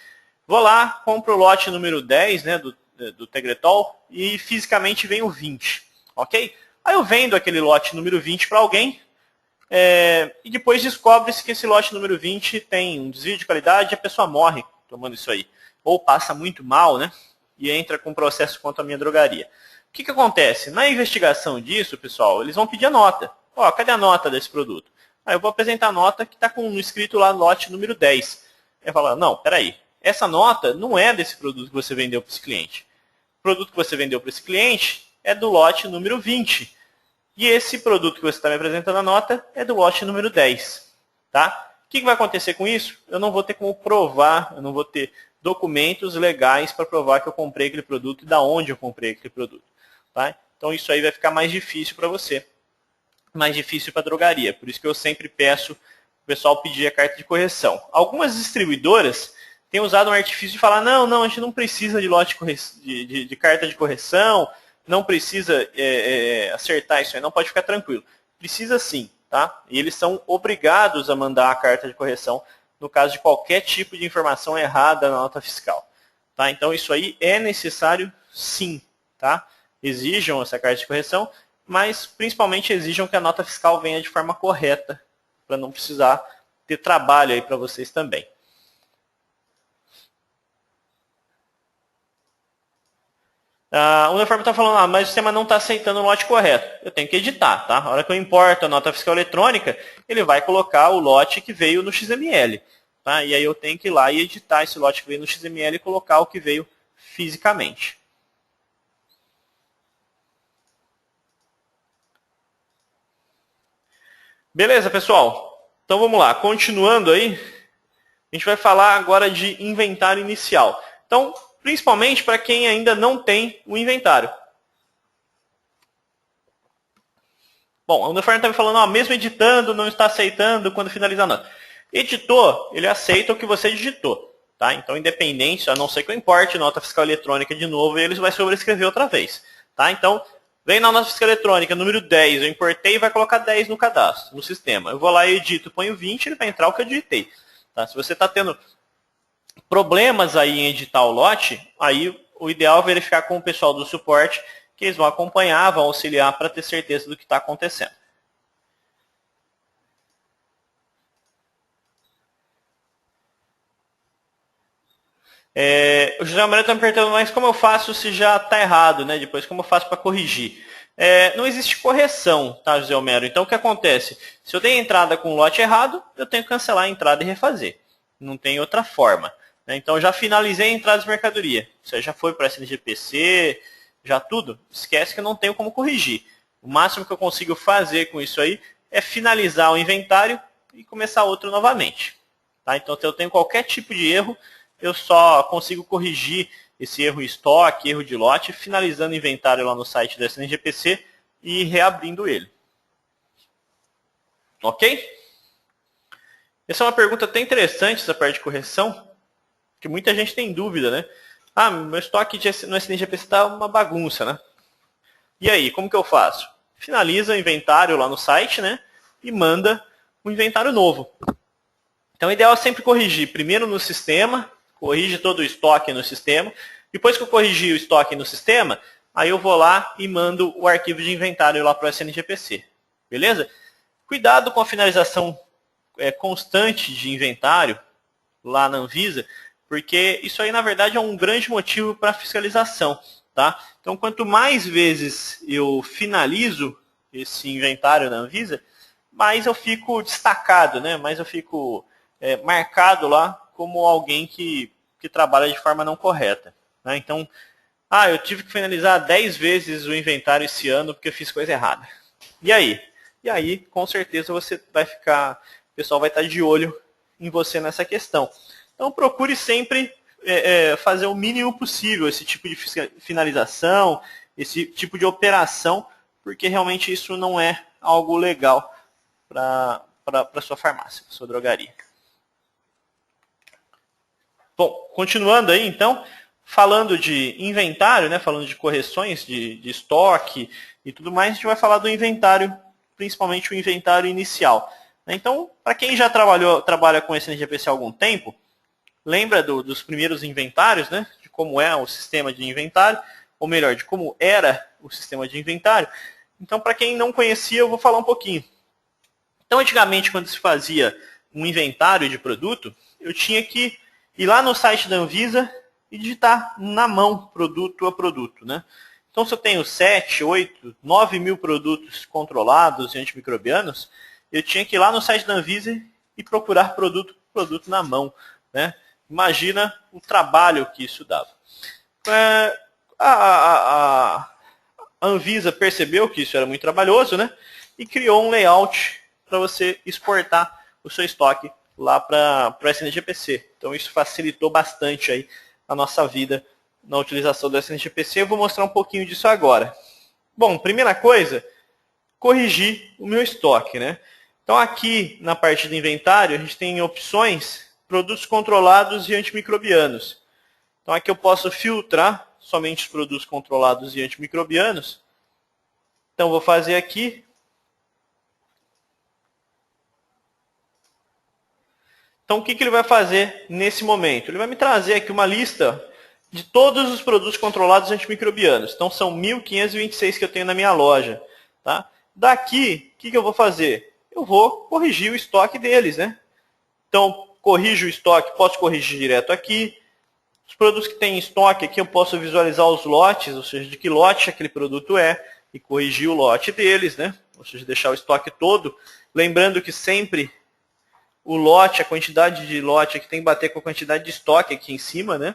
Vou lá, compro o lote número 10, né, do Tegretol e fisicamente vem o 20. Ok? Aí eu vendo aquele lote número 20 para alguém, e depois descobre-se que esse lote número 20 tem um desvio de qualidade e a pessoa morre tomando isso aí. Ou passa muito mal, né? E entra com um processo contra a minha drogaria. O que acontece? Na investigação disso, pessoal, eles vão pedir a nota. Cadê a nota desse produto? Aí eu vou apresentar a nota que está escrito lá no lote número 10. Aí fala, não, peraí, essa nota não é desse produto que você vendeu para esse cliente. O produto que você vendeu para esse cliente é do lote número 20. E esse produto que você está me apresentando a nota é do lote número 10. Tá? O que vai acontecer com isso? Eu não vou ter como provar, eu não vou ter documentos legais para provar que eu comprei aquele produto e da onde eu comprei aquele produto. Tá? Então isso aí vai ficar mais difícil para você. Mais difícil para a drogaria. Por isso que eu sempre peço o pessoal pedir a carta de correção. Algumas distribuidoras têm usado um artifício de falar, não, a gente não precisa de lote de carta de correção, não precisa acertar isso aí, não pode ficar tranquilo. Precisa sim, tá? E eles são obrigados a mandar a carta de correção no caso de qualquer tipo de informação errada na nota fiscal. Tá? Então isso aí é necessário sim, tá? Exijam essa carta de correção, mas principalmente exijam que a nota fiscal venha de forma correta, para não precisar ter trabalho aí para vocês também. O Uniforme está falando, mas o sistema não está aceitando o lote correto. Eu tenho que editar, tá? A hora que eu importo a nota fiscal eletrônica, ele vai colocar o lote que veio no XML. Tá? E aí eu tenho que ir lá e editar esse lote que veio no XML e colocar o que veio fisicamente. Beleza, pessoal? Então vamos lá. Continuando aí, a gente vai falar agora de inventário inicial. Então, principalmente para quem ainda não tem o inventário. Bom, o Uniforme está me falando, mesmo editando, não está aceitando quando finalizar a nota. Editor, ele aceita o que você digitou. Tá? Então, independente, a não ser que eu importe nota fiscal eletrônica de novo, ele vai sobrescrever outra vez. Tá? Então, vem na nota fiscal eletrônica, número 10, eu importei e vai colocar 10 no cadastro, no sistema. Eu vou lá e edito, ponho 20, ele vai entrar o que eu digitei. Tá? Se você está tendo problemas aí em editar o lote, aí o ideal é verificar com o pessoal do suporte, que eles vão acompanhar, vão auxiliar para ter certeza do que está acontecendo. O José Maria está me perguntando, mas como eu faço se já está errado, né? Depois, como eu faço para corrigir? Não existe correção, tá, José Homero? Então, o que acontece? Se eu dei entrada com o lote errado, eu tenho que cancelar a entrada e refazer. Não tem outra forma. Né? Então, já finalizei a entrada de mercadoria. Você já foi para a SNGPC, já tudo. Esquece que eu não tenho como corrigir. O máximo que eu consigo fazer com isso aí é finalizar o inventário e começar outro novamente. Tá? Então, se eu tenho qualquer tipo de erro, eu só consigo corrigir esse erro em estoque, erro de lote, finalizando o inventário lá no site da SNGPC e reabrindo ele. Ok? Essa é uma pergunta até interessante, essa parte de correção, que muita gente tem dúvida, né? Ah, meu estoque no SNGPC está uma bagunça, né? E aí, como que eu faço? Finaliza o inventário lá no site, né? E manda um inventário novo. Então, o ideal é sempre corrigir primeiro no sistema, corrige todo o estoque no sistema. Depois que eu corrigir o estoque no sistema, aí eu vou lá e mando o arquivo de inventário lá para o SNGPC. Beleza? Cuidado com a finalização constante de inventário lá na Anvisa, porque isso aí, na verdade, é um grande motivo para fiscalização. Tá? Então, quanto mais vezes eu finalizo esse inventário na Anvisa, mais eu fico destacado, né? Mais eu fico marcado lá como alguém que trabalha de forma não correta. Né? Então, eu tive que finalizar 10 vezes o inventário esse ano porque eu fiz coisa errada. E aí? E aí, com certeza, você vai ficar, o pessoal vai estar de olho em você nessa questão. Então, procure sempre fazer o mínimo possível esse tipo de finalização, esse tipo de operação, porque realmente isso não é algo legal para a sua farmácia, para a sua drogaria. Bom, continuando aí, então, falando de inventário, né, falando de correções de estoque e tudo mais, a gente vai falar do inventário, principalmente o inventário inicial. Então, para quem já trabalha com SNGPC há algum tempo, lembra dos primeiros inventários, né, de como é o sistema de inventário, ou melhor, de como era o sistema de inventário. Então, para quem não conhecia, eu vou falar um pouquinho. Então, antigamente, quando se fazia um inventário de produto, eu tinha que ir lá no site da Anvisa e digitar na mão, produto a produto. Né? Então, se eu tenho 7, 8, 9 mil produtos controlados e antimicrobianos, eu tinha que ir lá no site da Anvisa e procurar produto por produto na mão. Né? Imagina o trabalho que isso dava. A Anvisa percebeu que isso era muito trabalhoso, né? E criou um layout para você exportar o seu estoque lá para o SNGPC. Então isso facilitou bastante aí a nossa vida na utilização do SNGPC. Eu vou mostrar um pouquinho disso agora. Bom, primeira coisa, corrigir o meu estoque, né? Então aqui na parte do inventário a gente tem opções, produtos controlados e antimicrobianos. Então aqui eu posso filtrar somente os produtos controlados e antimicrobianos. Então vou fazer aqui. Então, o que ele vai fazer nesse momento? Ele vai me trazer aqui uma lista de todos os produtos controlados antimicrobianos. Então, são 1.526 que eu tenho na minha loja. Tá? Daqui, o que eu vou fazer? Eu vou corrigir o estoque deles. Né? Então, corrijo o estoque, posso corrigir direto aqui. Os produtos que tem em estoque aqui, eu posso visualizar os lotes, ou seja, de que lote aquele produto é, e corrigir o lote deles. Né? Ou seja, deixar o estoque todo. Lembrando que sempre o lote, a quantidade de lote aqui tem que bater com a quantidade de estoque aqui em cima, né?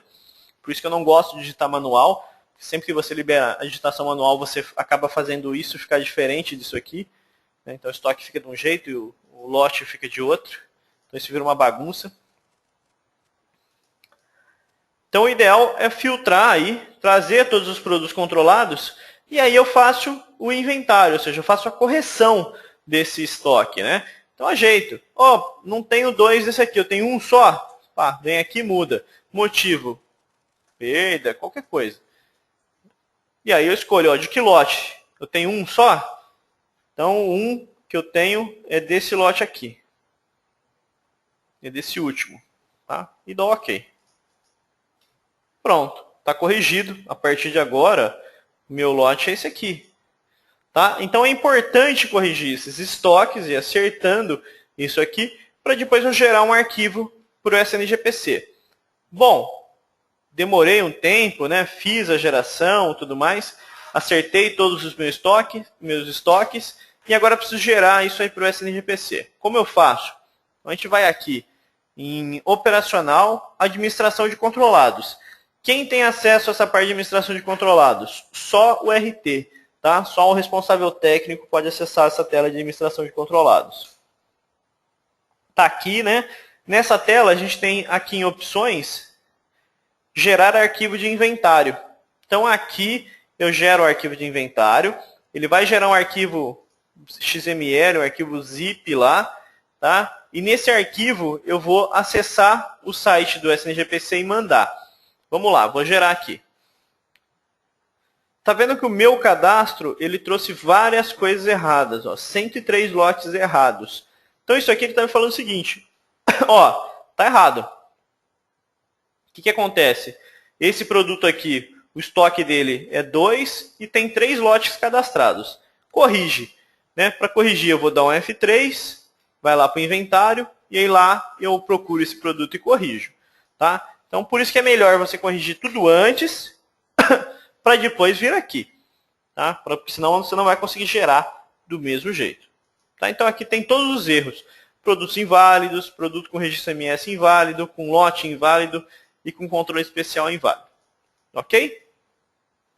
Por isso que eu não gosto de digitar manual. Sempre que você libera a digitação manual, você acaba fazendo isso ficar diferente disso aqui. Né? Então o estoque fica de um jeito e o lote fica de outro. Então isso vira uma bagunça. Então o ideal é filtrar aí, trazer todos os produtos controlados, e aí eu faço o inventário, ou seja, eu faço a correção desse estoque, né? Então ajeito. Não tenho 2 desse aqui, eu tenho um só. Pá, vem aqui e muda. Motivo, perda, qualquer coisa. E aí eu escolho, ó, de que lote? Eu tenho um só? Então, um que eu tenho é desse lote aqui. É desse último. Tá? E dou OK. Pronto. Está corrigido. A partir de agora, o meu lote é esse aqui. Tá? Então, é importante corrigir esses estoques e acertando isso aqui para depois eu gerar um arquivo para o SNGPC. Bom, demorei um tempo, né? Fiz a geração e tudo mais. Acertei todos os meus estoques. E agora preciso gerar isso aí para o SNGPC. Como eu faço? Então, a gente vai aqui em Operacional, Administração de Controlados. Quem tem acesso a essa parte de Administração de Controlados? Só o RT. Tá? Só o responsável técnico pode acessar essa tela de Administração de Controlados. Está aqui, né? Nessa tela, a gente tem aqui em Opções, Gerar arquivo de inventário. Então, aqui eu gero o arquivo de inventário. Ele vai gerar um arquivo XML, um arquivo zip lá, tá? E nesse arquivo eu vou acessar o site do SNGPC e mandar. Vamos lá, vou gerar aqui. Tá vendo que o meu cadastro, ele trouxe várias coisas erradas, ó, 103 lotes errados. Então isso aqui ele está me falando o seguinte, ó, tá errado. O que acontece? Esse produto aqui, o estoque dele é 2 e tem 3 lotes cadastrados. Corrige. Né? Para corrigir, eu vou dar um F3, vai lá para o inventário, e aí lá eu procuro esse produto e corrijo. Tá? Então, por isso que é melhor você corrigir tudo antes, para depois vir aqui. Tá? Porque senão você não vai conseguir gerar do mesmo jeito. Tá? Então, aqui tem todos os erros. Produtos inválidos, produto com registro MS inválido, com lote inválido e com controle especial inválido. Ok?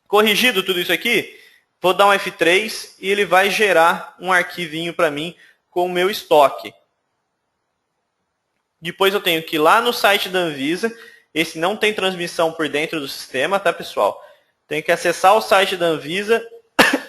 Corrigido tudo isso aqui, vou dar um F3 e ele vai gerar um arquivinho para mim com o meu estoque. Depois eu tenho que ir lá no site da Anvisa. Esse não tem transmissão por dentro do sistema, tá, pessoal? Tenho que acessar o site da Anvisa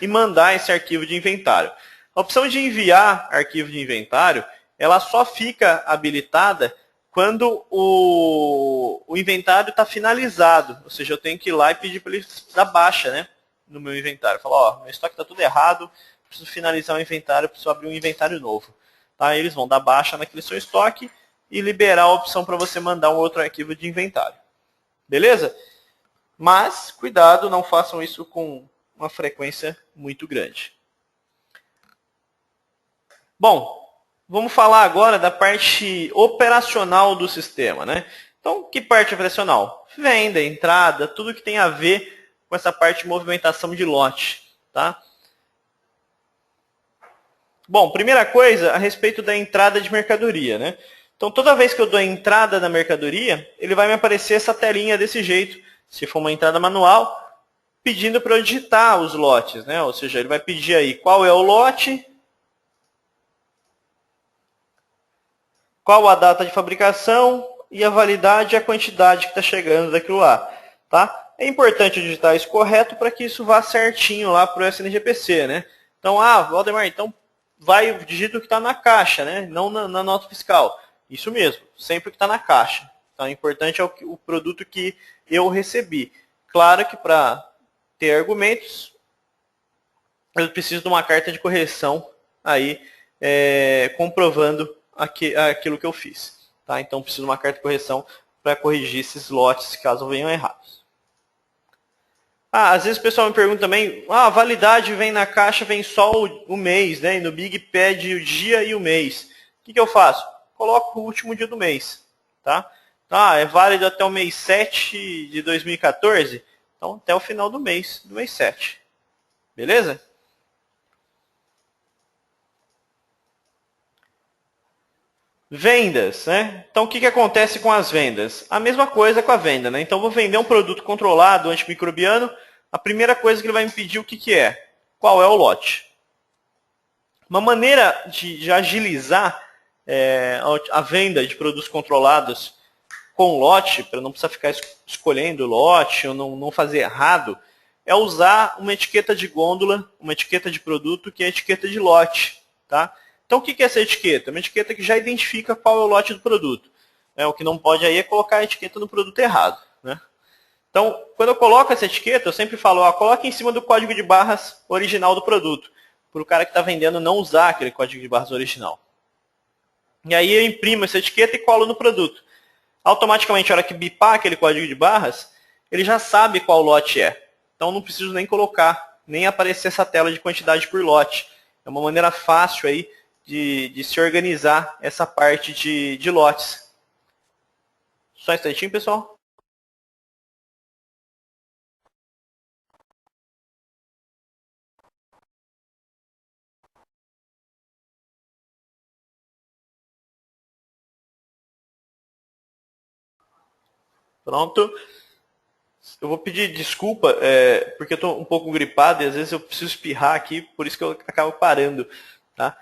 e mandar esse arquivo de inventário. A opção de enviar arquivo de inventário, ela só fica habilitada quando o inventário está finalizado. Ou seja, eu tenho que ir lá e pedir para ele dar baixa, né, no meu inventário. Falar, ó, meu estoque está tudo errado, preciso finalizar o inventário, preciso abrir um inventário novo. Tá? Aí eles vão dar baixa naquele seu estoque e liberar a opção para você mandar um outro arquivo de inventário. Beleza? Mas, cuidado, não façam isso com uma frequência muito grande. Bom, vamos falar agora da parte operacional do sistema, né? Então, que parte operacional? Venda, entrada, tudo que tem a ver com essa parte de movimentação de lote, tá? Bom, primeira coisa, a respeito da entrada de mercadoria, né? Então, toda vez que eu dou a entrada da mercadoria, ele vai me aparecer essa telinha desse jeito, se for uma entrada manual, pedindo para eu digitar os lotes, né? Ou seja, ele vai pedir aí qual é o lote, qual a data de fabricação e a validade e a quantidade que está chegando daquilo lá. Tá? É importante digitar isso correto para que isso vá certinho lá para o SNGPC. Né? Então, Valdemar, então digita o que está na caixa, né? Não na nota fiscal. Isso mesmo, sempre que está na caixa. Então, o importante é o produto que eu recebi. Claro que para ter argumentos, eu preciso de uma carta de correção aí, comprovando aquilo que eu fiz. Tá? Então, preciso de uma carta de correção para corrigir esses lotes, caso venham errados. Às vezes o pessoal me pergunta também, a validade vem na caixa, vem só o mês, né? E no Big pede o dia e o mês. O que eu faço? Coloco o último dia do mês. Tá? É válido até o mês 7 de 2014? Então, até o final do mês 7. Beleza? Vendas, né? Então, o que acontece com as vendas? A mesma coisa com a venda, né? Então, vou vender um produto controlado, antimicrobiano. A primeira coisa que ele vai me pedir, o que é? Qual é o lote? Uma maneira de agilizar a venda de produtos controlados com lote, para não precisar ficar escolhendo lote ou não fazer errado, é usar uma etiqueta de gôndola, uma etiqueta de produto, que é a etiqueta de lote. Tá? Então, o que é essa etiqueta? Uma etiqueta que já identifica qual é o lote do produto. O que não pode aí é colocar a etiqueta no produto errado, né? Então, quando eu coloco essa etiqueta, eu sempre falo, coloque em cima do código de barras original do produto, para o cara que está vendendo não usar aquele código de barras original. E aí eu imprimo essa etiqueta e colo no produto. Automaticamente, na hora que bipar aquele código de barras, ele já sabe qual lote é. Então não preciso nem colocar, nem aparecer essa tela de quantidade por lote. É uma maneira fácil aí de se organizar essa parte de lotes. Só um instantinho, pessoal. Pronto. Eu vou pedir desculpa, porque eu estou um pouco gripado e às vezes eu preciso espirrar aqui, por isso que eu acabo parando. Tá?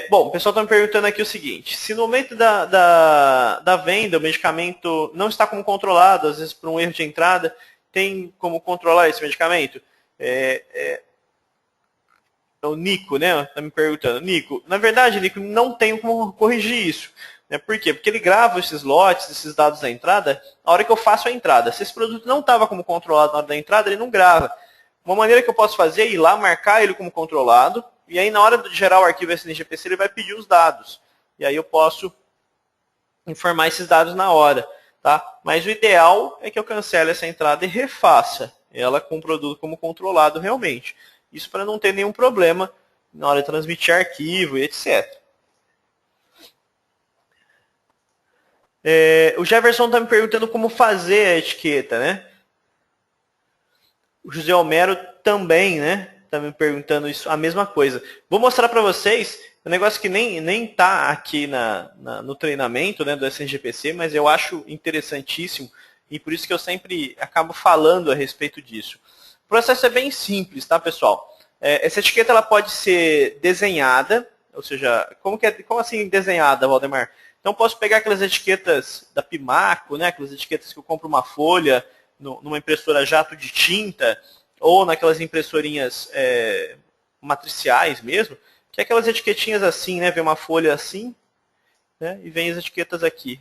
Bom, o pessoal está me perguntando aqui o seguinte, se no momento da venda o medicamento não está como controlado, às vezes por um erro de entrada, tem como controlar esse medicamento? O Nico, né? Está me perguntando. Nico, na verdade, Nico, não tenho como corrigir isso. Por quê? Porque ele grava esses lotes, esses dados da entrada, na hora que eu faço a entrada. Se esse produto não estava como controlado na hora da entrada, ele não grava. Uma maneira que eu posso fazer é ir lá, marcar ele como controlado, e aí na hora de gerar o arquivo SNGPC, ele vai pedir os dados. E aí eu posso informar esses dados na hora. Tá? Mas o ideal é que eu cancele essa entrada e refaça ela com o produto como controlado realmente. Isso para não ter nenhum problema na hora de transmitir arquivo e etc. O Jefferson está me perguntando como fazer a etiqueta, né? O José Homero também, né? Está me perguntando isso, a mesma coisa. Vou mostrar para vocês um negócio que nem está aqui no treinamento, né, do SNGPC, mas eu acho interessantíssimo e por isso que eu sempre acabo falando a respeito disso. O processo é bem simples, tá, pessoal? Essa etiqueta ela pode ser desenhada, ou seja, como assim desenhada, Valdemar? Então eu posso pegar aquelas etiquetas da Pimaco, né, aquelas etiquetas que eu compro uma folha numa impressora jato de tinta, ou naquelas impressorinhas matriciais mesmo, que é aquelas etiquetinhas assim, né, vem uma folha assim, né, e vem as etiquetas aqui.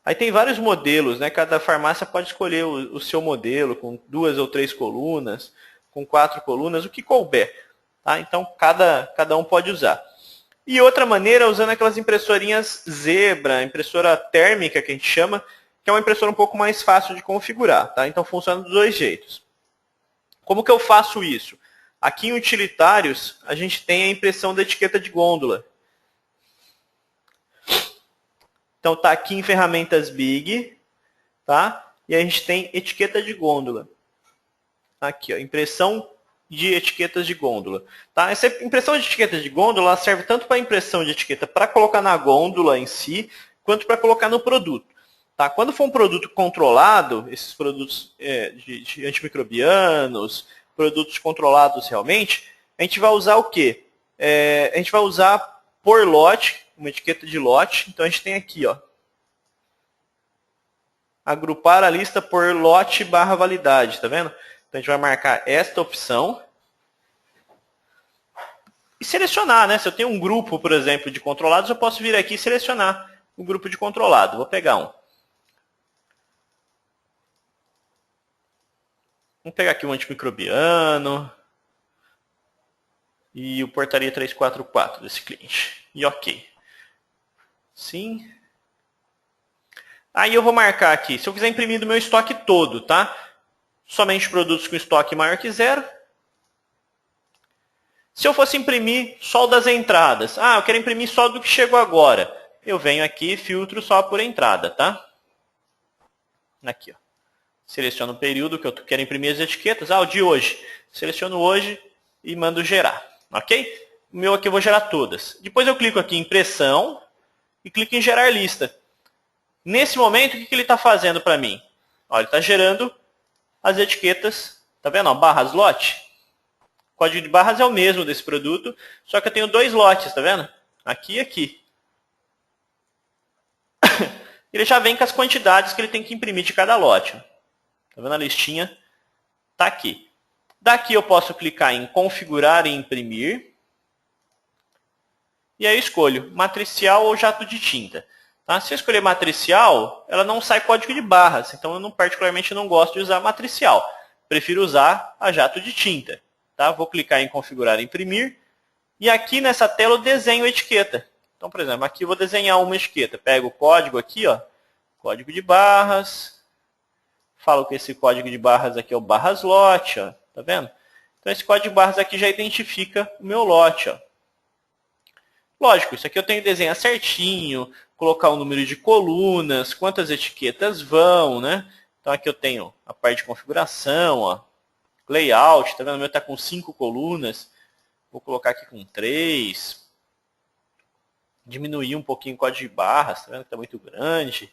Aí tem vários modelos, né? Cada farmácia pode escolher o seu modelo, com 2 ou 3 colunas, com 4 colunas, o que couber. Tá? Então, cada um pode usar. E outra maneira, usando aquelas impressorinhas Zebra, impressora térmica, que a gente chama, que é uma impressora um pouco mais fácil de configurar. Tá? Então, funciona dos dois jeitos. Como que eu faço isso? Aqui em Utilitários, a gente tem a impressão da etiqueta de gôndola. Então está aqui em ferramentas Big, tá? E a gente tem etiqueta de gôndola. Aqui, ó, impressão de etiquetas de gôndola. Tá? Essa impressão de etiquetas de gôndola ela serve tanto para impressão de etiqueta para colocar na gôndola em si, quanto para colocar no produto. Tá? Quando for um produto controlado, esses produtos de antimicrobianos, produtos controlados realmente, a gente vai usar o quê? A gente vai usar por lote, uma etiqueta de lote. Então a gente tem aqui, ó, agrupar a lista por lote barra validade, tá vendo? Então a gente vai marcar esta opção e selecionar, né? Se eu tenho um grupo, por exemplo, de controlados, eu posso vir aqui e selecionar o grupo de controlado. Vou pegar um. Vamos pegar aqui o antimicrobiano e o portaria 344 desse cliente. E ok. Sim. Aí eu vou marcar aqui, se eu quiser imprimir do meu estoque todo, tá? Somente produtos com estoque maior que 0. Se eu fosse imprimir só o das entradas, eu quero imprimir só do que chegou agora. Eu venho aqui e filtro só por entrada, tá? Aqui, ó. Seleciono o período que eu quero imprimir as etiquetas. O de hoje. Seleciono hoje e mando gerar, ok? O meu aqui eu vou gerar todas. Depois eu clico aqui em impressão e clico em gerar lista. Nesse momento, o que ele está fazendo para mim? Ó, ele está gerando as etiquetas, tá vendo? Barras lote. O código de barras é o mesmo desse produto, só que eu tenho 2 lotes, tá vendo? Aqui e aqui. Ele já vem com as quantidades que ele tem que imprimir de cada lote. Tá vendo a listinha? Tá aqui. Daqui eu posso clicar em configurar e imprimir. E aí eu escolho matricial ou jato de tinta. Tá? Se eu escolher matricial, ela não sai código de barras. Então eu particularmente não gosto de usar matricial. Prefiro usar a jato de tinta. Tá? Vou clicar em configurar e imprimir. E aqui nessa tela eu desenho a etiqueta. Então, por exemplo, aqui eu vou desenhar uma etiqueta. Pego o código aqui, ó, código de barras. Falo que esse código de barras aqui é o barras lote, ó, tá vendo? Então esse código de barras aqui já identifica o meu lote, ó. Lógico, isso aqui eu tenho que desenhar certinho, colocar o número de colunas, quantas etiquetas vão, né? Então aqui eu tenho a parte de configuração, ó, layout, tá vendo? O meu está com 5 colunas. Vou colocar aqui com 3. Diminuir um pouquinho o código de barras, tá vendo que está muito grande.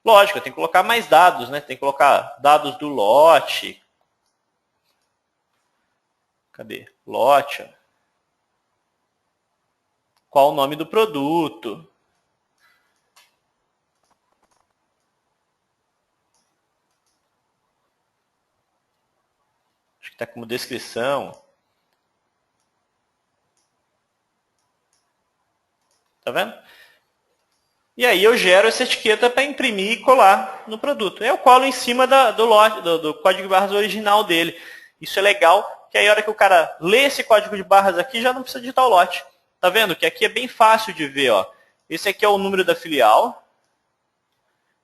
Lógico, eu tenho que colocar mais dados, né? Tem que colocar dados do lote. Cadê? Lote, ó. Qual o nome do produto? Acho que está como descrição. Tá vendo? E aí eu gero essa etiqueta para imprimir e colar no produto. Eu colo em cima do lote, do código de barras original dele. Isso é legal, que aí a hora que o cara lê esse código de barras aqui, já não precisa digitar o lote. Tá vendo? Que aqui é bem fácil de ver, ó. Esse aqui é o número da filial.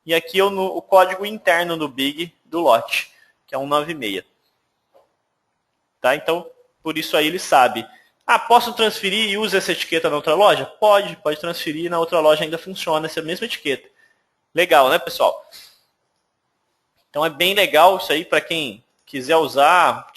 E aqui é o código interno do Big do lote, que é 196. Tá? Então, por isso aí ele sabe. Ah, posso transferir e usa essa etiqueta na outra loja? Pode transferir e na outra loja ainda funciona essa mesma etiqueta. Legal, né, pessoal? Então é bem legal isso aí para quem quiser usar,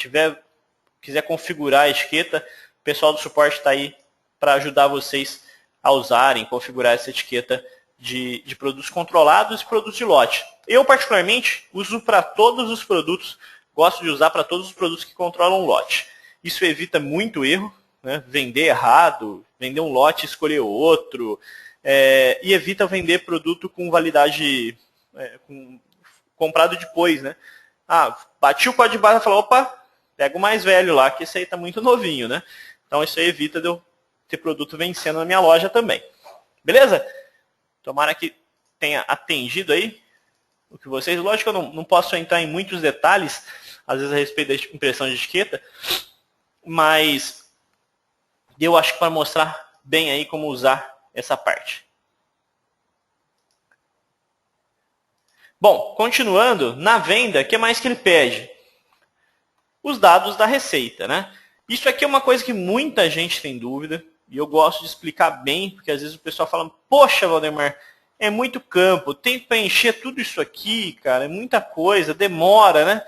quiser configurar a etiqueta, o pessoal do suporte está aí para ajudar vocês a usarem, configurar essa etiqueta de produtos controlados e produtos de lote. Eu, particularmente, uso para todos os produtos, gosto de usar para todos os produtos que controlam lote. Isso evita muito erro, né? Vender errado, vender um lote e escolher outro, e evita vender produto com validade, comprado depois, né? Ah, bati o código de barra e falei, opa, pega o mais velho lá, que esse aí tá muito novinho, né? Então isso aí evita de eu ter produto vencendo na minha loja também. Beleza? Tomara que tenha atendido aí o que vocês... Lógico que eu não posso entrar em muitos detalhes, às vezes a respeito da impressão de etiqueta, mas eu acho que para mostrar bem aí como usar essa parte. Bom, continuando, na venda, o que mais que ele pede? Os dados da receita, né? Isso aqui é uma coisa que muita gente tem dúvida, e eu gosto de explicar bem, porque às vezes o pessoal fala, poxa, Valdemar, é muito campo, tem que preencher tudo isso aqui, cara, é muita coisa, demora, né?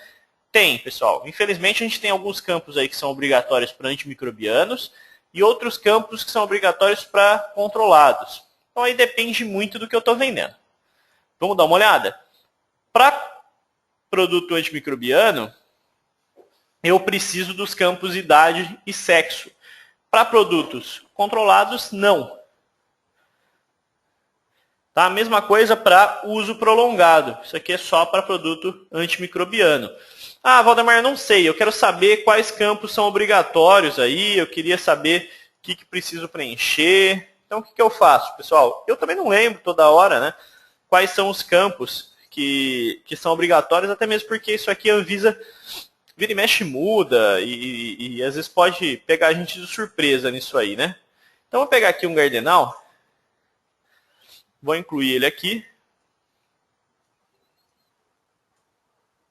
Tem, pessoal. Infelizmente, a gente tem alguns campos aí que são obrigatórios para antimicrobianos e outros campos que são obrigatórios para controlados. Então, aí depende muito do que eu estou vendendo. Vamos dar uma olhada? Para produto antimicrobiano, eu preciso dos campos idade e sexo. Para produtos controlados, não. Tá? A mesma coisa para uso prolongado. Isso aqui é só para produto antimicrobiano. Ah, Valdemar, não sei. Eu quero saber quais campos são obrigatórios aí. Eu queria saber o que preciso preencher. Então, o que eu faço, pessoal? Eu também não lembro toda hora, né? Quais são os campos que são obrigatórios, até mesmo porque isso aqui a Anvisa vira e mexe muda e às vezes pode pegar a gente de surpresa nisso aí, né? Então, vou pegar aqui um Gardenal. Vou incluir ele aqui.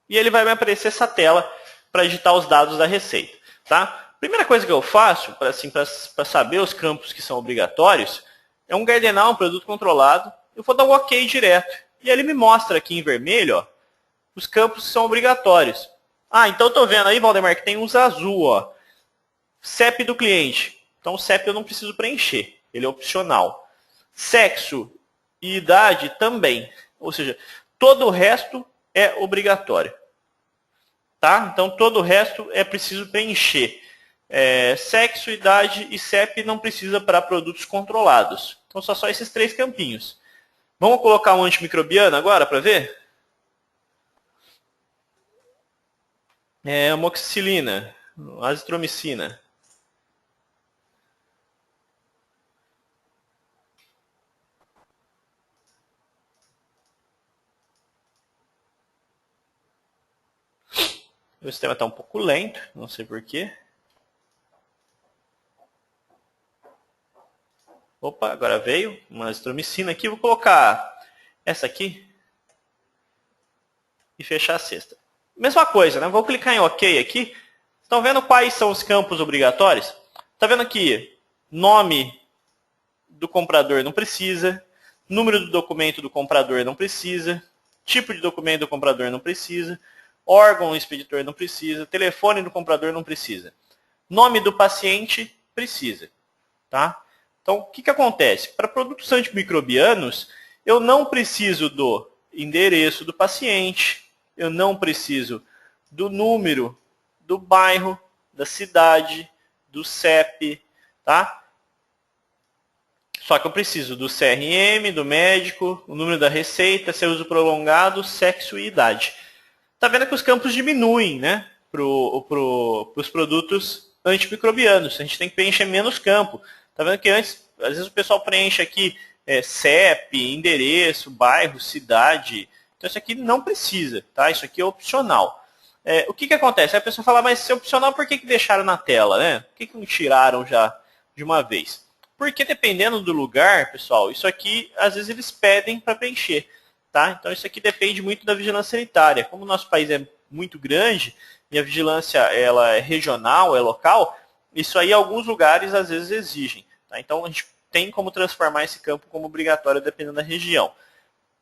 E ele vai me aparecer essa tela para digitar os dados da receita. Tá? Primeira coisa que eu faço, para saber os campos que são obrigatórios, é um Gardenal, um produto controlado. Eu vou dar um OK direto. E ele me mostra aqui em vermelho, ó, os campos que são obrigatórios. Ah, então eu estou vendo aí, Valdemar, que tem uns azul. Ó. CEP do cliente. Então o CEP eu não preciso preencher. Ele é opcional. Sexo e idade também. Ou seja, todo o resto é obrigatório. Tá? Então, todo o resto é preciso preencher. Sexo, idade e CEP não precisa para produtos controlados. Então, só esses 3 campinhos. Vamos colocar um antimicrobiano agora para ver? Amoxicilina, azitromicina. O sistema está um pouco lento, não sei porquê. Opa, agora veio uma azitromicina aqui. Vou colocar essa aqui e fechar a cesta. Mesma coisa, né? Vou clicar em OK aqui. Estão vendo quais são os campos obrigatórios? Está vendo aqui, nome do comprador não precisa, número do documento do comprador não precisa, tipo de documento do comprador não precisa, órgão do expeditor não precisa, telefone do comprador não precisa. Nome do paciente precisa. Tá? Então, o que acontece? Para produtos antimicrobianos, eu não preciso do endereço do paciente, eu não preciso do número do bairro, da cidade, do CEP, tá? Só que eu preciso do CRM, do médico, o número da receita, seu uso prolongado, sexo e idade. Tá vendo que os campos diminuem, né? Para os produtos antimicrobianos. A gente tem que preencher menos campo. Tá vendo que antes, às vezes o pessoal preenche aqui CEP, endereço, bairro, cidade. Então isso aqui não precisa, tá? Isso aqui é opcional. O que acontece? Aí a pessoa fala, mas se é opcional, por que deixaram na tela, né? Por que não tiraram já de uma vez? Porque dependendo do lugar, pessoal, isso aqui, às vezes eles pedem para preencher, tá? Então isso aqui depende muito da vigilância sanitária. Como o nosso país é muito grande e a vigilância ela é regional, é local, isso aí alguns lugares às vezes exigem, tá? Então a gente tem como transformar esse campo como obrigatório dependendo da região.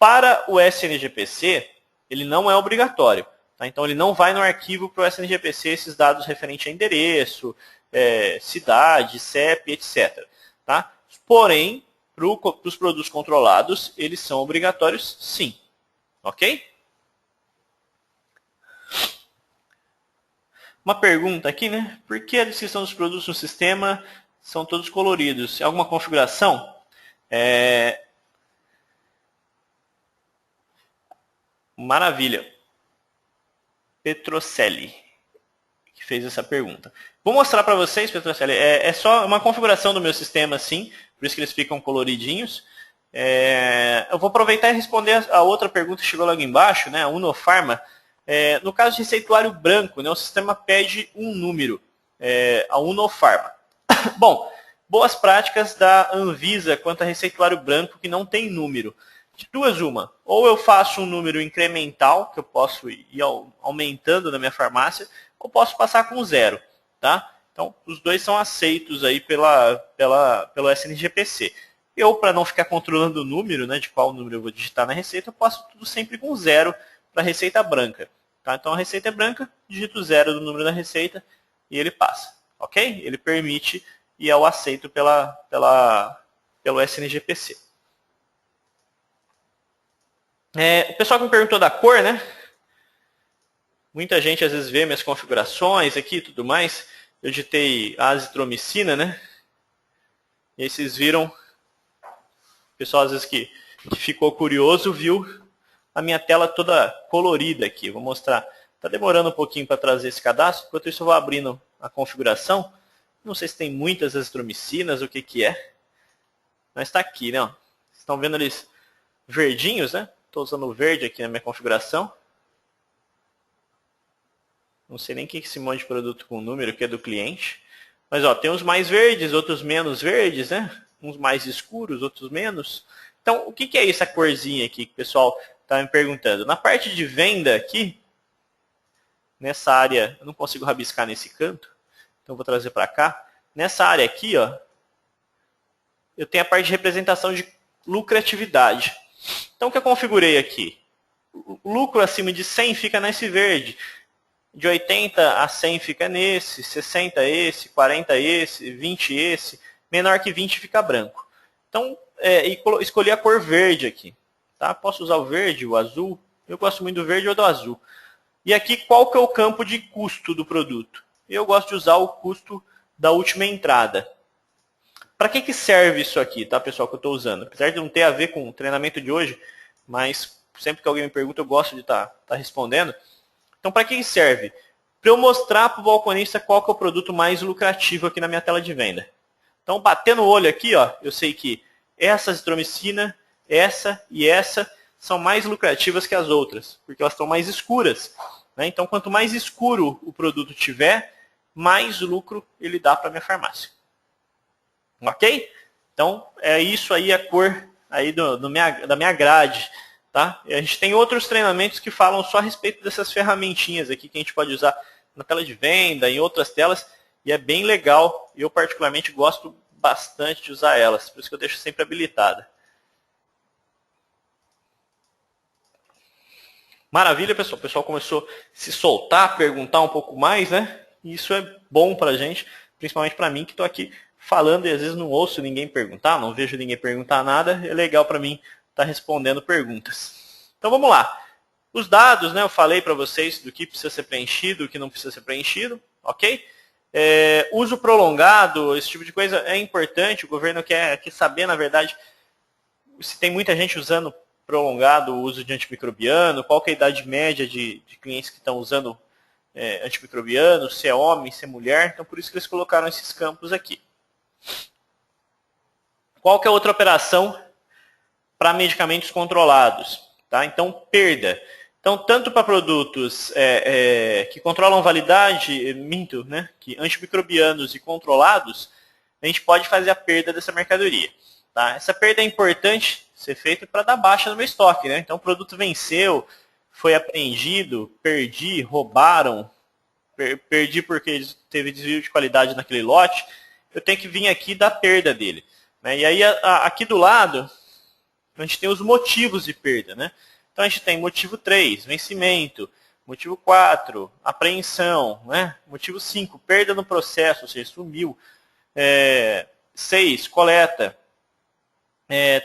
Para o SNGPC, ele não é obrigatório. Tá? Então, ele não vai no arquivo para o SNGPC esses dados referentes a endereço, cidade, CEP, etc. Tá? Porém, para os produtos controlados, eles são obrigatórios sim. Ok? Uma pergunta aqui, né? Por que a descrição dos produtos no sistema são todos coloridos? É alguma configuração? Maravilha. Petrocelli, que fez essa pergunta. Vou mostrar para vocês, Petrocelli, é só uma configuração do meu sistema assim, por isso que eles ficam coloridinhos. Eu vou aproveitar e responder a outra pergunta que chegou logo embaixo, né, a Unofarma. No caso de receituário branco, né, o sistema pede um número, a Unofarma. Bom, boas práticas da Anvisa quanto a receituário branco que não tem número. De duas uma, ou eu faço um número incremental, que eu posso ir aumentando na minha farmácia, ou posso passar com zero, tá? Então, os dois são aceitos aí pelo SNGPC. Eu, para não ficar controlando o número, né, de qual número eu vou digitar na receita, eu passo tudo sempre com zero para a receita branca. Tá? Então, a receita é branca, digito zero do número da receita e ele passa, ok? Ele permite e é o aceito pelo SNGPC. O pessoal que me perguntou da cor, né? Muita gente às vezes vê minhas configurações aqui e tudo mais. Eu digitei azitromicina, né? E aí vocês viram, o pessoal às vezes que ficou curioso viu a minha tela toda colorida aqui. Vou mostrar. Está demorando um pouquinho para trazer esse cadastro. Enquanto isso eu vou abrindo a configuração. Não sei se tem muitas azitromicinas, o que é. Mas está aqui, né? Ó. Vocês estão vendo eles verdinhos, né? Estou usando o verde aqui na minha configuração. Não sei nem o que é esse monte de produto com número que é do cliente. Mas ó, tem uns mais verdes, outros menos verdes, né? Uns mais escuros, outros menos. Então, o que é essa corzinha aqui que o pessoal está me perguntando? Na parte de venda aqui, nessa área, eu não consigo rabiscar nesse canto, então vou trazer para cá. Nessa área aqui, ó, eu tenho a parte de representação de lucratividade. Então, o que eu configurei aqui? O lucro acima de 100 fica nesse verde. De 80 a 100 fica nesse, 60 esse, 40 esse, 20 esse. Menor que 20 fica branco. Então, escolhi a cor verde aqui. Tá? Posso usar o verde, o azul. Eu gosto muito do verde ou do azul. E aqui, qual que é o campo de custo do produto? Eu gosto de usar o custo da última entrada. Para que serve isso aqui, tá, pessoal, que eu estou usando? Apesar de não ter a ver com o treinamento de hoje, mas sempre que alguém me pergunta, eu gosto de estar respondendo. Então, para que serve? Para eu mostrar para o balconista qual que é o produto mais lucrativo aqui na minha tela de venda. Então, batendo o olho aqui, ó, eu sei que essa azitromicina, essa e essa são mais lucrativas que as outras, porque elas estão mais escuras. né? Então, quanto mais escuro o produto tiver, mais lucro ele dá para a minha farmácia. Ok? Então, é isso aí a cor aí da minha grade. Tá? E a gente tem outros treinamentos que falam só a respeito dessas ferramentinhas aqui que a gente pode usar na tela de venda, em outras telas, e é bem legal. Eu, particularmente, gosto bastante de usar elas, por isso que eu deixo sempre habilitada. Maravilha, pessoal. O pessoal começou a se soltar, perguntar um pouco mais, né? E isso é bom pra gente, principalmente para mim, que estou aqui falando e às vezes não ouço ninguém perguntar, não vejo ninguém perguntar nada. É legal para mim estar respondendo perguntas. Então vamos lá. Os dados, né? Eu falei para vocês do que precisa ser preenchido, o que não precisa ser preenchido, ok? Uso prolongado, esse tipo de coisa é importante. O governo quer saber, na verdade, se tem muita gente usando prolongado o uso de antimicrobiano, qual que é a idade média de clientes que estão usando antimicrobiano, se é homem, se é mulher. Então, por isso que eles colocaram esses campos aqui. Qual que é outra operação para medicamentos controlados? Tá? Então, perda. Então, tanto para produtos que controlam validade, né, que antimicrobianos e controlados, a gente pode fazer a perda dessa mercadoria. Tá? Essa perda é importante ser feita para dar baixa no meu estoque. Né? Então, o produto venceu, foi apreendido, perdi, roubaram, perdi porque teve desvio de qualidade naquele lote, eu tenho que vir aqui dar perda dele. Né? E aí, aqui do lado, a gente tem os motivos de perda. Né? Então, a gente tem motivo 3, vencimento, motivo 4, apreensão, né? Motivo 5, perda no processo, ou seja, sumiu. 6, coleta.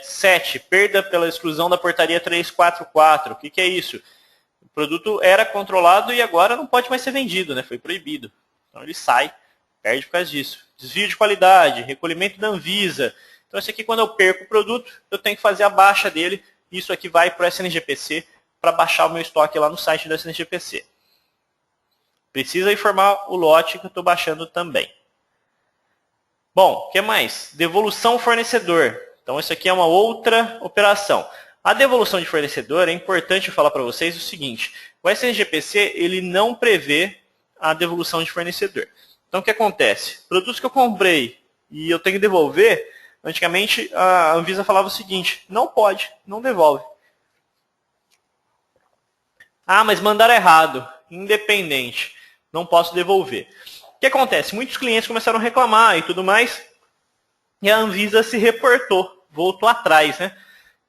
7, perda pela exclusão da portaria 344. O que é isso? O produto era controlado e agora não pode mais ser vendido, né? Foi proibido. Então ele sai, perde por causa disso. Desvio de qualidade, recolhimento da Anvisa. Então esse aqui, quando eu perco o produto, eu tenho que fazer a baixa dele. Isso aqui vai para o SNGPC para baixar o meu estoque lá no site do SNGPC. Precisa informar o lote que eu estou baixando também. Bom, o que mais? Devolução fornecedor. Então, isso aqui é uma outra operação. A devolução de fornecedor, é importante eu falar para vocês o seguinte. O SNGPC ele não prevê a devolução de fornecedor. Então, o que acontece? Produtos que eu comprei e eu tenho que devolver, antigamente a Anvisa falava o seguinte, não pode, não devolve. Ah, mas mandaram errado, independente, não posso devolver. O que acontece? Muitos clientes começaram a reclamar e tudo mais, e a Anvisa se reportou, voltou atrás, né?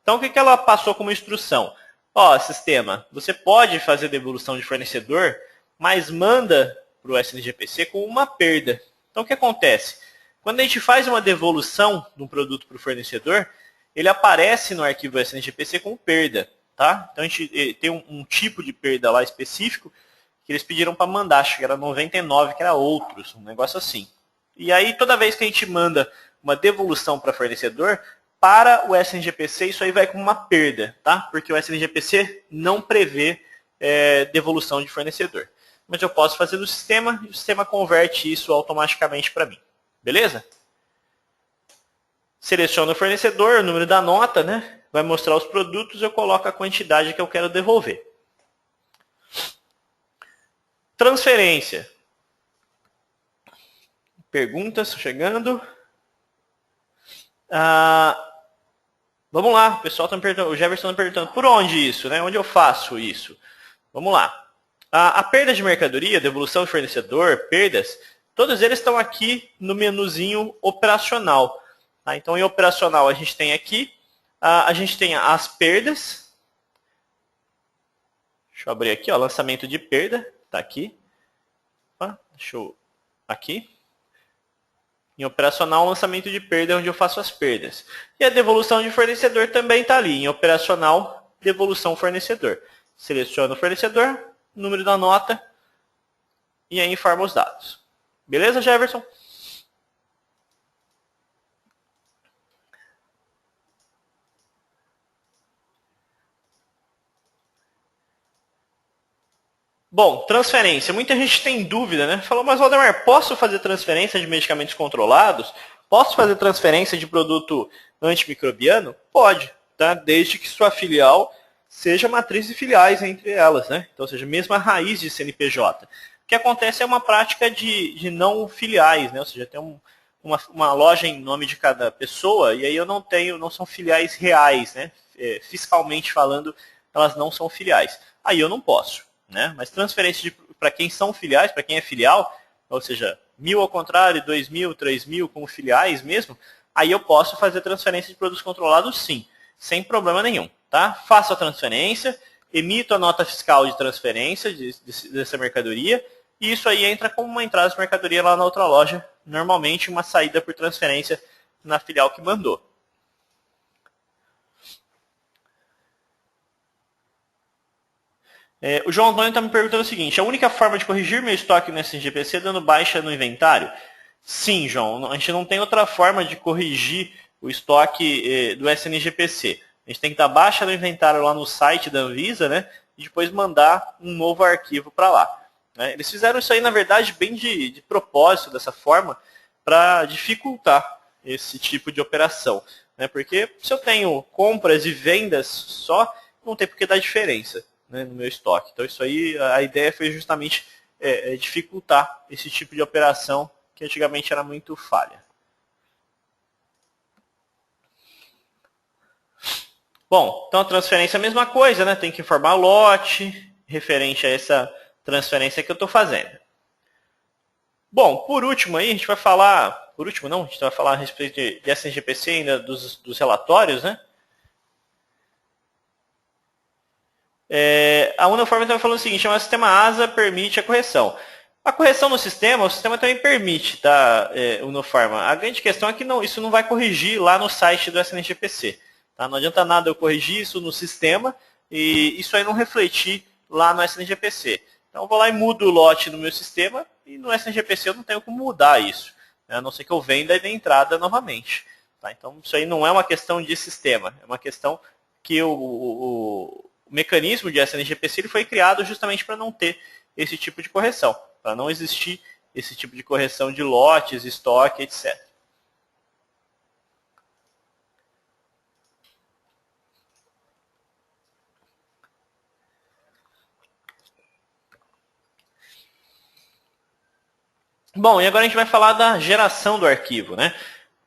Então, o que ela passou como instrução? Ó, sistema, você pode fazer devolução de fornecedor, mas manda para o SNGPC com uma perda. Então, o que acontece? Quando a gente faz uma devolução de um produto para o fornecedor, ele aparece no arquivo SNGPC com perda. Tá? Então, a gente tem um tipo de perda lá específico que eles pediram para mandar, acho que era 99, que era outros, um negócio assim. E aí, toda vez que a gente manda uma devolução para fornecedor, para o SNGPC, isso aí vai como uma perda, tá? Porque o SNGPC não prevê devolução de fornecedor. Mas eu posso fazer no sistema, e o sistema converte isso automaticamente para mim. Beleza? Seleciono o fornecedor, o número da nota, né? Vai mostrar os produtos, eu coloco a quantidade que eu quero devolver. Transferência. Perguntas chegando. Vamos lá, o pessoal está me perguntando, o Jefferson está me perguntando, por onde isso, né? Onde eu faço isso? Vamos lá. A perda de mercadoria, devolução de fornecedor, perdas, todos eles estão aqui no menuzinho operacional. Tá? Então, em operacional, a gente tem aqui, a gente tem as perdas. Deixa eu abrir aqui, ó, lançamento de perda, está aqui. Deixa eu, aqui. Em operacional, lançamento de perda é onde eu faço as perdas. E a devolução de fornecedor também está ali. Em operacional, devolução fornecedor. Seleciono o fornecedor, número da nota e aí informo os dados. Beleza, Jefferson? Bom, transferência. Muita gente tem dúvida, né? Falou, mas Waldemar, posso fazer transferência de medicamentos controlados? Posso fazer transferência de produto antimicrobiano? Pode, tá? Desde que sua filial seja matriz de filiais entre elas, né? Então, ou seja, mesma raiz de CNPJ. O que acontece é uma prática de não filiais, né? Ou seja, tem uma loja em nome de cada pessoa e aí eu não são filiais reais, né? Fiscalmente falando, elas não são filiais. Aí eu não posso, né? Mas transferência para quem são filiais, para quem é filial, ou seja, 1.000 ao contrário, 2.000, 3.000 como filiais mesmo, aí eu posso fazer transferência de produtos controlados sim, sem problema nenhum, tá? Faço a transferência, emito a nota fiscal de transferência dessa mercadoria, e isso aí entra como uma entrada de mercadoria lá na outra loja, normalmente uma saída por transferência na filial que mandou. O João Antônio está me perguntando o seguinte: a única forma de corrigir meu estoque no SNGPC é dando baixa no inventário? Sim, João. A gente não tem outra forma de corrigir o estoque do SNGPC. A gente tem que dar baixa no inventário lá no site da Anvisa, né? E depois mandar um novo arquivo para lá. Né? Eles fizeram isso aí, na verdade, bem de propósito, dessa forma, para dificultar esse tipo de operação. Né? Porque se eu tenho compras e vendas só, não tem por que dar diferença, né, no meu estoque. Então isso aí, a ideia foi justamente dificultar esse tipo de operação que antigamente era muito falha. Bom, então a transferência é a mesma coisa, né? Tem que informar o lote referente a essa transferência que eu estou fazendo. Bom, por último aí, a gente vai falar, por último não, a gente vai falar a respeito de SNGPC ainda dos relatórios, né? A Unoform está falando o seguinte: o sistema ASA permite a correção. A correção no sistema, o sistema também permite, tá, Unoforma. A grande questão é que isso não vai corrigir lá no site do SNGPC. Tá? Não adianta nada eu corrigir isso no sistema e isso aí não refletir lá no SNGPC. Então eu vou lá e mudo o lote no meu sistema e no SNGPC eu não tenho como mudar isso, né? A não ser que eu venda e dê entrada novamente. Tá? Então isso aí não é uma questão de sistema, é uma questão que o mecanismo de SNGPC ele foi criado justamente para não ter esse tipo de correção, para não existir esse tipo de correção de lotes, estoque, etc. Bom, e agora a gente vai falar da geração do arquivo, né?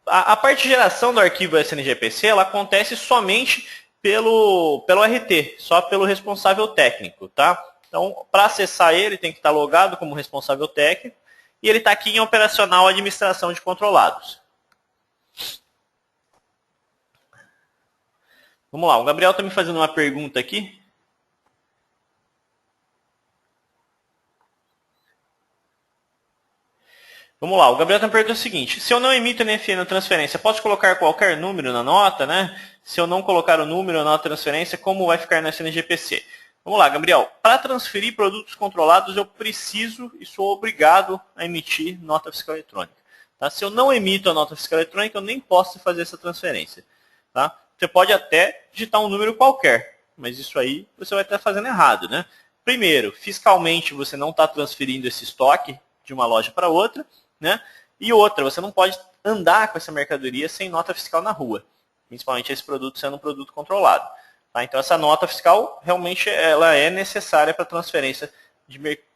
A parte de geração do arquivo SNGPC, ela acontece somente pelo RT, só pelo responsável técnico, tá? Então, para acessar ele, tem que estar logado como responsável técnico e ele está aqui em operacional administração de controlados. Vamos lá, o Gabriel está me fazendo uma pergunta aqui. Vamos lá, o Gabriel está me perguntando o seguinte: se eu não emito NFE na transferência, posso colocar qualquer número na nota, né? Se eu não colocar o número na transferência, como vai ficar no SNGPC? Vamos lá, Gabriel. Para transferir produtos controlados, eu preciso e sou obrigado a emitir nota fiscal eletrônica. Tá? Se eu não emito a nota fiscal eletrônica, eu nem posso fazer essa transferência. Tá? Você pode até digitar um número qualquer, mas isso aí você vai estar fazendo errado, né? Primeiro, fiscalmente você não está transferindo esse estoque de uma loja para outra, né? E outra, você não pode andar com essa mercadoria sem nota fiscal na rua, principalmente esse produto sendo um produto controlado. Tá? Então essa nota fiscal realmente ela é necessária para transferência,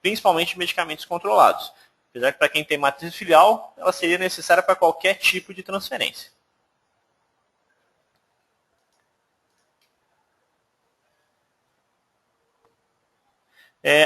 principalmente de medicamentos controlados. Apesar que para quem tem matriz filial, ela seria necessária para qualquer tipo de transferência.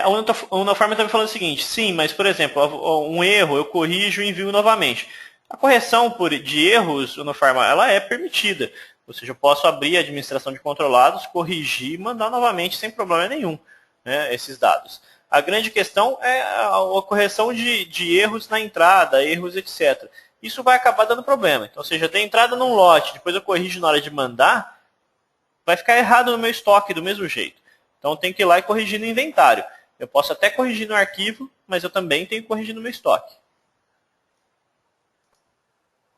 A Unoform está me falando o seguinte: sim, mas, por exemplo, um erro eu corrijo e envio novamente. A correção de erros, Unoform, ela é permitida. Ou seja, eu posso abrir a administração de controlados, corrigir e mandar novamente sem problema nenhum, né, esses dados. A grande questão é a correção de erros na entrada, erros, etc. Isso vai acabar dando problema. Então, ou seja, eu dei entrada num lote, depois eu corrijo na hora de mandar, vai ficar errado no meu estoque do mesmo jeito. Então, eu tenho que ir lá e corrigir no inventário. Eu posso até corrigir no arquivo, mas eu também tenho que corrigir no meu estoque.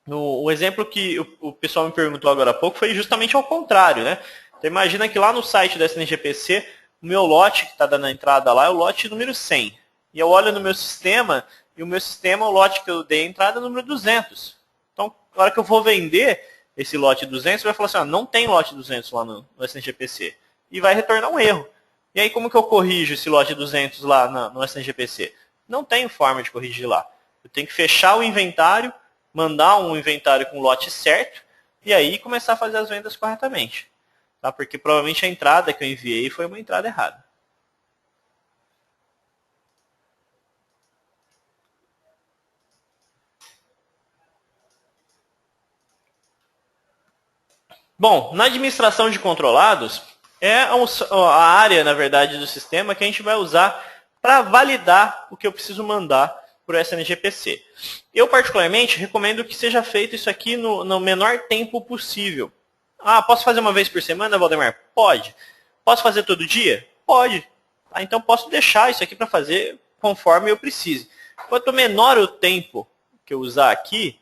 O exemplo que o pessoal me perguntou agora há pouco foi justamente ao contrário, né? Então, imagina que lá no site da SNGPC, o meu lote que está dando a entrada lá é o lote número 100. E eu olho no meu sistema, e o meu sistema, o lote que eu dei a entrada é o número 200. Então, na hora que eu vou vender esse lote 200, vai falar assim: não tem lote 200 lá no SNGPC. e vai retornar um erro. E aí como que eu corrijo esse lote 200 lá no SNGPC? Não tenho forma de corrigir lá. Eu tenho que fechar o inventário, mandar um inventário com o lote certo, e aí começar a fazer as vendas corretamente. Tá? Porque provavelmente a entrada que eu enviei foi uma entrada errada. Bom, na administração de controlados, é a área, na verdade, do sistema que a gente vai usar para validar o que eu preciso mandar para o SNGPC. Eu, particularmente, recomendo que seja feito isso aqui no menor tempo possível. Ah, posso fazer uma vez por semana, Valdemar? Pode. Posso fazer todo dia? Pode. Ah, então posso deixar isso aqui para fazer conforme eu precise. Quanto menor o tempo que eu usar aqui,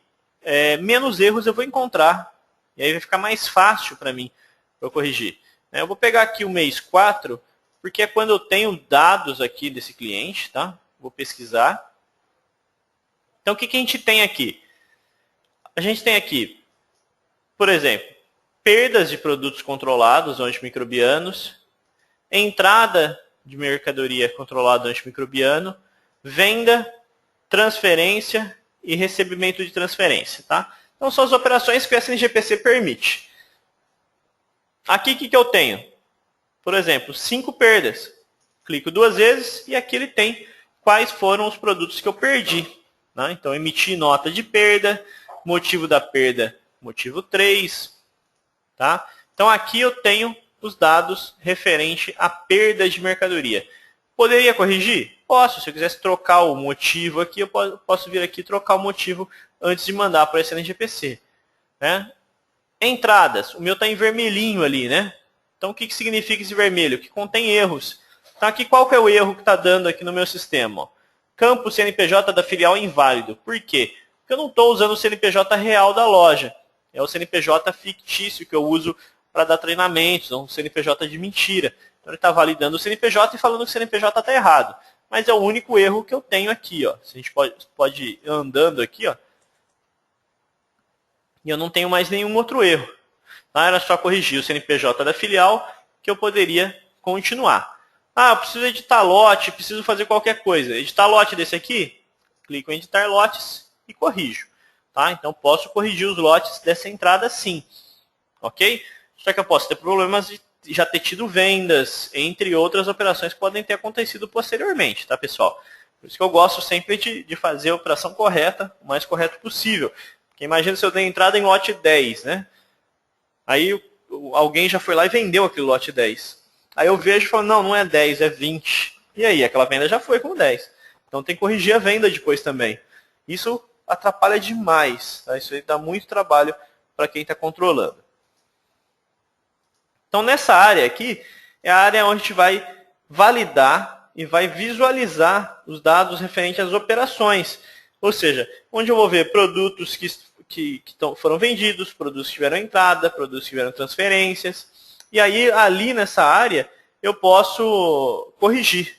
menos erros eu vou encontrar. E aí vai ficar mais fácil para mim para eu corrigir. Eu vou pegar aqui o mês 4, porque é quando eu tenho dados aqui desse cliente, tá? Vou pesquisar. Então, o que a gente tem aqui? A gente tem aqui, por exemplo, perdas de produtos controlados antimicrobianos, entrada de mercadoria controlada antimicrobiano, venda, transferência e recebimento de transferência, tá? Então, são as operações que o SNGPC permite. Aqui, o que eu tenho? Por exemplo, 5 perdas. Clico 2 vezes e aqui ele tem quais foram os produtos que eu perdi. Né? Então, emiti nota de perda, motivo da perda, motivo 3. Tá? Então, aqui eu tenho os dados referente à perda de mercadoria. Poderia corrigir? Posso. Se eu quisesse trocar o motivo aqui, eu posso vir aqui e trocar o motivo antes de mandar para o SNGPC. Né? Entradas. O meu está em vermelhinho ali, né? Então, o que significa esse vermelho? Que contém erros. Então, aqui, qual que é o erro que está dando aqui no meu sistema? Campo CNPJ da filial inválido. Por quê? Porque eu não estou usando o CNPJ real da loja. É o CNPJ fictício que eu uso para dar treinamentos, um CNPJ de mentira. Então, ele está validando o CNPJ e falando que o CNPJ está errado. Mas é o único erro que eu tenho aqui. Ó. A gente pode ir andando aqui, ó, e eu não tenho mais nenhum outro erro. Tá? Era só corrigir o CNPJ da filial que eu poderia continuar. Ah, eu preciso editar lote, preciso fazer qualquer coisa. Editar lote desse aqui? Clico em editar lotes e corrijo. Tá? Então, posso corrigir os lotes dessa entrada sim. Ok? Só que eu posso ter problemas de já ter tido vendas, entre outras operações que podem ter acontecido posteriormente, tá, pessoal? Por isso que eu gosto sempre de fazer a operação correta, o mais correto possível. Porque imagina se eu tenho entrada em lote 10, né? Aí alguém já foi lá e vendeu aquele lote 10. Aí eu vejo e falo, não é 10, é 20. E aí, aquela venda já foi como 10. Então tem que corrigir a venda depois também. Isso atrapalha demais. Tá? Isso aí dá muito trabalho para quem está controlando. Então nessa área aqui, é a área onde a gente vai validar e vai visualizar os dados referentes às operações. Ou seja, onde eu vou ver produtos que foram vendidos, produtos que tiveram entrada, produtos que tiveram transferências. E aí, ali nessa área, eu posso corrigir.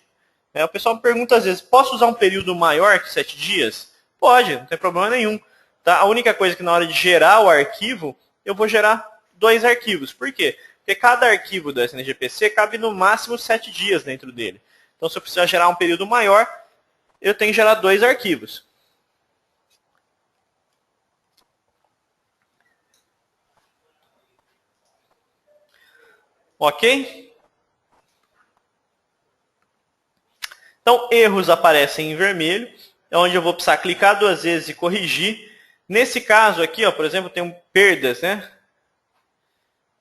O pessoal me pergunta às vezes, posso usar um período maior que 7 dias? Pode, não tem problema nenhum. Tá? A única coisa é que na hora de gerar o arquivo, eu vou gerar 2 arquivos. Por quê? Porque cada arquivo do SNGPC cabe no máximo 7 dias dentro dele. Então, se eu precisar gerar um período maior, eu tenho que gerar 2 arquivos. Ok? Então, erros aparecem em vermelho, é onde eu vou precisar clicar 2 vezes e corrigir. Nesse caso aqui, ó, por exemplo, eu tenho perdas, né?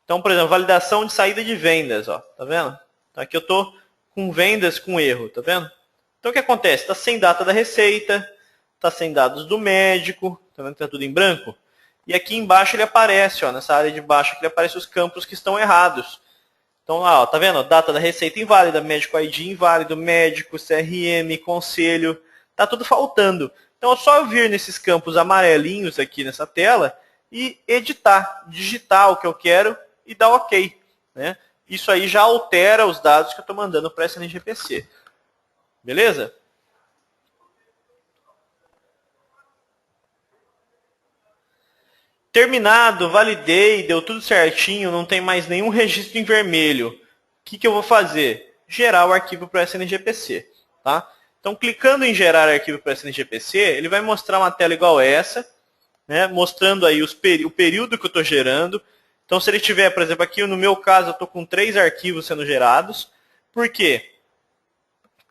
Então, por exemplo, validação de saída de vendas, ó, tá vendo? Então, aqui eu estou com vendas com erro, tá vendo? Então, o que acontece? Está sem data da receita, está sem dados do médico, tá vendo que está tudo em branco? E aqui embaixo ele aparece, ó, nessa área de baixo, aqui aparecem os campos que estão errados. Então, lá, ó, tá vendo? Data da receita inválida, médico ID inválido, médico, CRM, conselho, tá tudo faltando. Então, é só eu vir nesses campos amarelinhos aqui nessa tela e editar, digitar o que eu quero e dar OK. Né? Isso aí já altera os dados que eu estou mandando para essa SNGPC. Beleza? Terminado, validei, deu tudo certinho, não tem mais nenhum registro em vermelho. O que eu vou fazer? Gerar o arquivo para o SNGPC. Tá? Então, clicando em gerar arquivo para o SNGPC, ele vai mostrar uma tela igual essa, né, mostrando aí o período que eu estou gerando. Então, se ele tiver, por exemplo, aqui no meu caso, eu estou com 3 arquivos sendo gerados. Por quê?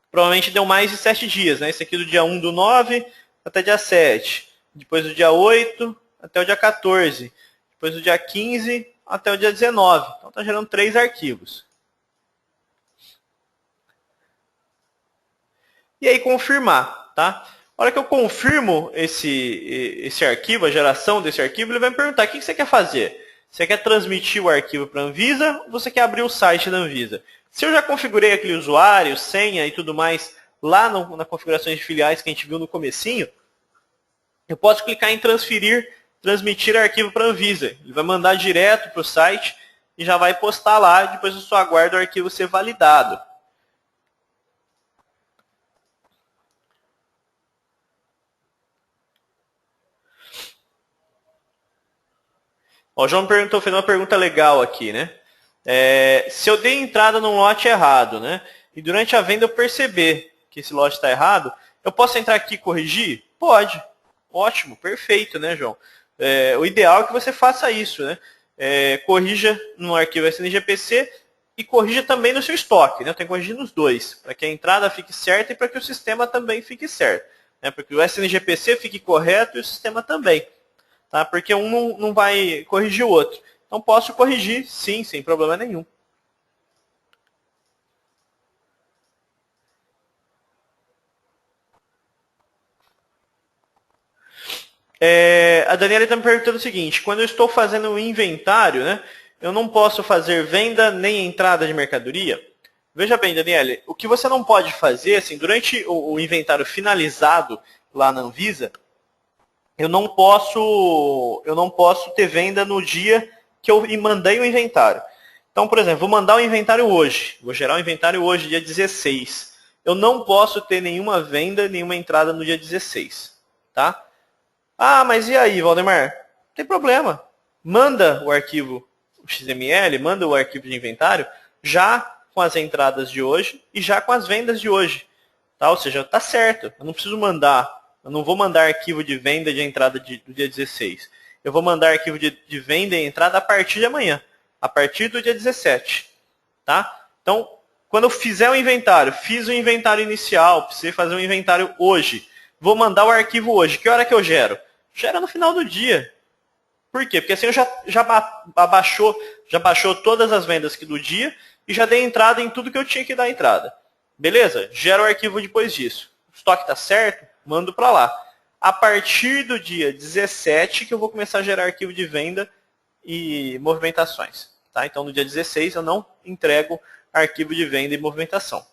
Provavelmente deu mais de 7 dias. Né? Esse aqui do dia 1/9 até dia 7. Depois do dia 8 até o dia 14. Depois do dia 15 até o dia 19. Então, está gerando 3 arquivos. E aí, confirmar. Tá? A hora que eu confirmo esse arquivo, a geração desse arquivo, ele vai me perguntar: o que você quer fazer? Você quer transmitir o arquivo para a Anvisa ou você quer abrir o site da Anvisa? Se eu já configurei aquele usuário, senha e tudo mais lá na configurações de filiais que a gente viu no comecinho, eu posso clicar em transmitir arquivo para a Anvisa. Ele vai mandar direto para o site e já vai postar lá, depois eu só aguardo o arquivo ser validado. O João fez uma pergunta legal aqui, né? Se eu dei entrada num lote errado, né? E durante a venda eu perceber que esse lote está errado, eu posso entrar aqui e corrigir? Pode. Ótimo, perfeito, né, João? O ideal é que você faça isso, né? Corrija no arquivo SNGPC e corrija também no seu estoque, né? Eu tenho que corrigir nos dois, para que a entrada fique certa e para que o sistema também fique certo. Né? Para que o SNGPC fique correto e o sistema também. Tá? Porque um não vai corrigir o outro. Então posso corrigir, sim, sem problema nenhum. A Daniela está me perguntando o seguinte: quando eu estou fazendo um inventário, né, eu não posso fazer venda nem entrada de mercadoria? Veja bem, Daniela, o que você não pode fazer, assim, durante o inventário finalizado lá na Anvisa, eu não posso ter venda no dia que eu mandei o inventário. Então, por exemplo, vou mandar o inventário hoje. Vou gerar o inventário hoje, dia 16. Eu não posso ter nenhuma venda, nenhuma entrada no dia 16. Tá? Ah, mas e aí, Valdemar? Não tem problema. Manda o arquivo XML, manda o arquivo de inventário, já com as entradas de hoje e já com as vendas de hoje. Tá? Ou seja, está certo. Eu não preciso mandar. Eu não vou mandar arquivo de venda de entrada do dia 16. Eu vou mandar arquivo de venda e entrada a partir de amanhã. A partir do dia 17. Tá? Então, quando eu fizer o inventário, fiz o inventário inicial, precisei fazer o inventário hoje, vou mandar o arquivo hoje. Que hora que eu gero? Gera no final do dia. Por quê? Porque assim eu já baixou todas as vendas do dia e já dei entrada em tudo que eu tinha que dar entrada. Beleza? Gera o arquivo depois disso. O estoque está certo? Mando para lá. A partir do dia 17 que eu vou começar a gerar arquivo de venda e movimentações. Tá? Então no dia 16 eu não entrego arquivo de venda e movimentação.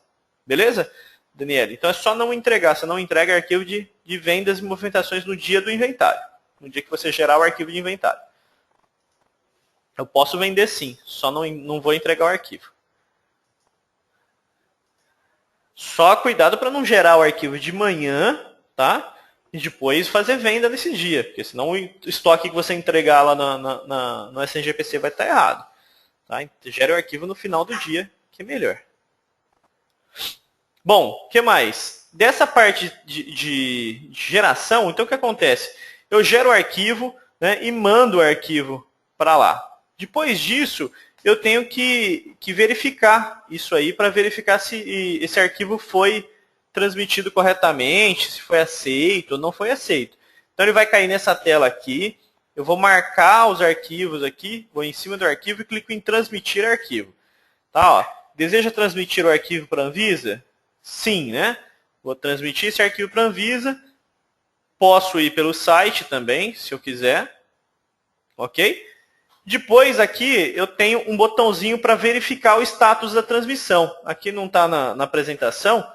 Beleza, Daniela? Então é só não entregar. Você não entrega arquivo de vendas e movimentações no dia do inventário. No dia que você gerar o arquivo de inventário. Eu posso vender sim, só não vou entregar o arquivo. Só cuidado para não gerar o arquivo de manhã, tá? E depois fazer venda nesse dia, porque senão o estoque que você entregar lá no SNGPC vai estar errado. Tá? Gera o arquivo no final do dia, que é melhor. Bom, o que mais? Dessa parte de geração, então o que acontece? Eu gero o arquivo, né, e mando o arquivo para lá. Depois disso, eu tenho que verificar isso aí para verificar se esse arquivo foi transmitido corretamente, se foi aceito ou não foi aceito. Então ele vai cair nessa tela aqui, eu vou marcar os arquivos aqui, vou em cima do arquivo e clico em transmitir arquivo. Tá, ó. Deseja transmitir o arquivo para a Anvisa? Sim, né? Vou transmitir esse arquivo para a Anvisa. Posso ir pelo site também, se eu quiser. Ok? Depois aqui eu tenho um botãozinho para verificar o status da transmissão. Aqui não está na apresentação,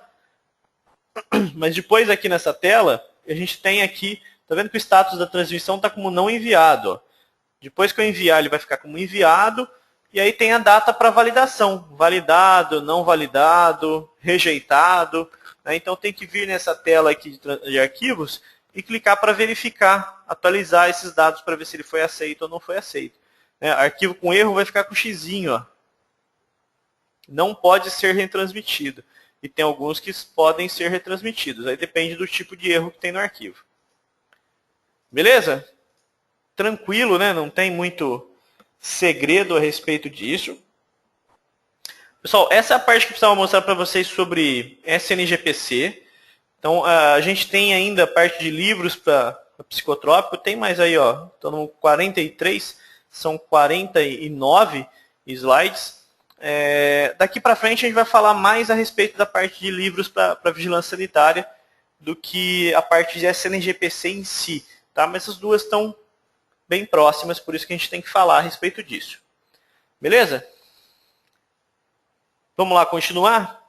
mas depois aqui nessa tela, a gente tem aqui, está vendo que o status da transmissão está como não enviado. Ó. Depois que eu enviar, ele vai ficar como enviado, e aí tem a data para validação. Validado, não validado, rejeitado. Né? Então tem que vir nessa tela aqui de arquivos e clicar para verificar, atualizar esses dados para ver se ele foi aceito ou não foi aceito. Arquivo com erro vai ficar com o xizinho, ó. não pode ser retransmitido. E tem alguns que podem ser retransmitidos. Aí depende do tipo de erro que tem no arquivo. Beleza? Tranquilo, né? Não tem muito segredo a respeito disso. Pessoal, essa é a parte que eu precisava mostrar para vocês sobre SNGPC. Então, a gente tem ainda a parte de livros para psicotrópico. Tem mais aí, ó. Então, no 43, são 49 slides. Daqui para frente, a gente vai falar mais a respeito da parte de livros para vigilância sanitária do que a parte de SNGPC em si. Tá? Mas essas duas estão bem próximas, por isso que a gente tem que falar a respeito disso. Beleza? Vamos lá continuar?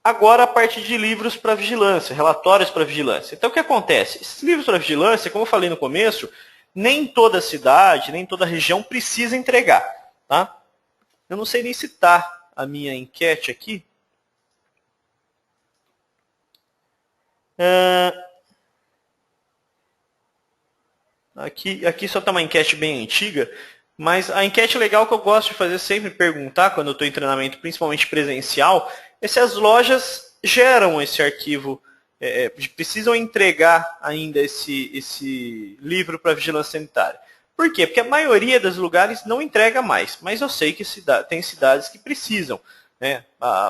Agora a parte de livros para vigilância, relatórios para vigilância. Então o que acontece? Esses livros para vigilância, como eu falei no começo, nem toda cidade, nem toda região precisa entregar. Tá? Eu não sei nem citar a minha enquete aqui. Aqui só está uma enquete bem antiga, mas a enquete legal que eu gosto de fazer sempre, perguntar quando eu estou em treinamento, principalmente presencial, é se as lojas geram esse arquivo, precisam entregar ainda esse livro para vigilância sanitária. Por quê? Porque a maioria dos lugares não entrega mais, mas eu sei que tem cidades que precisam. Né?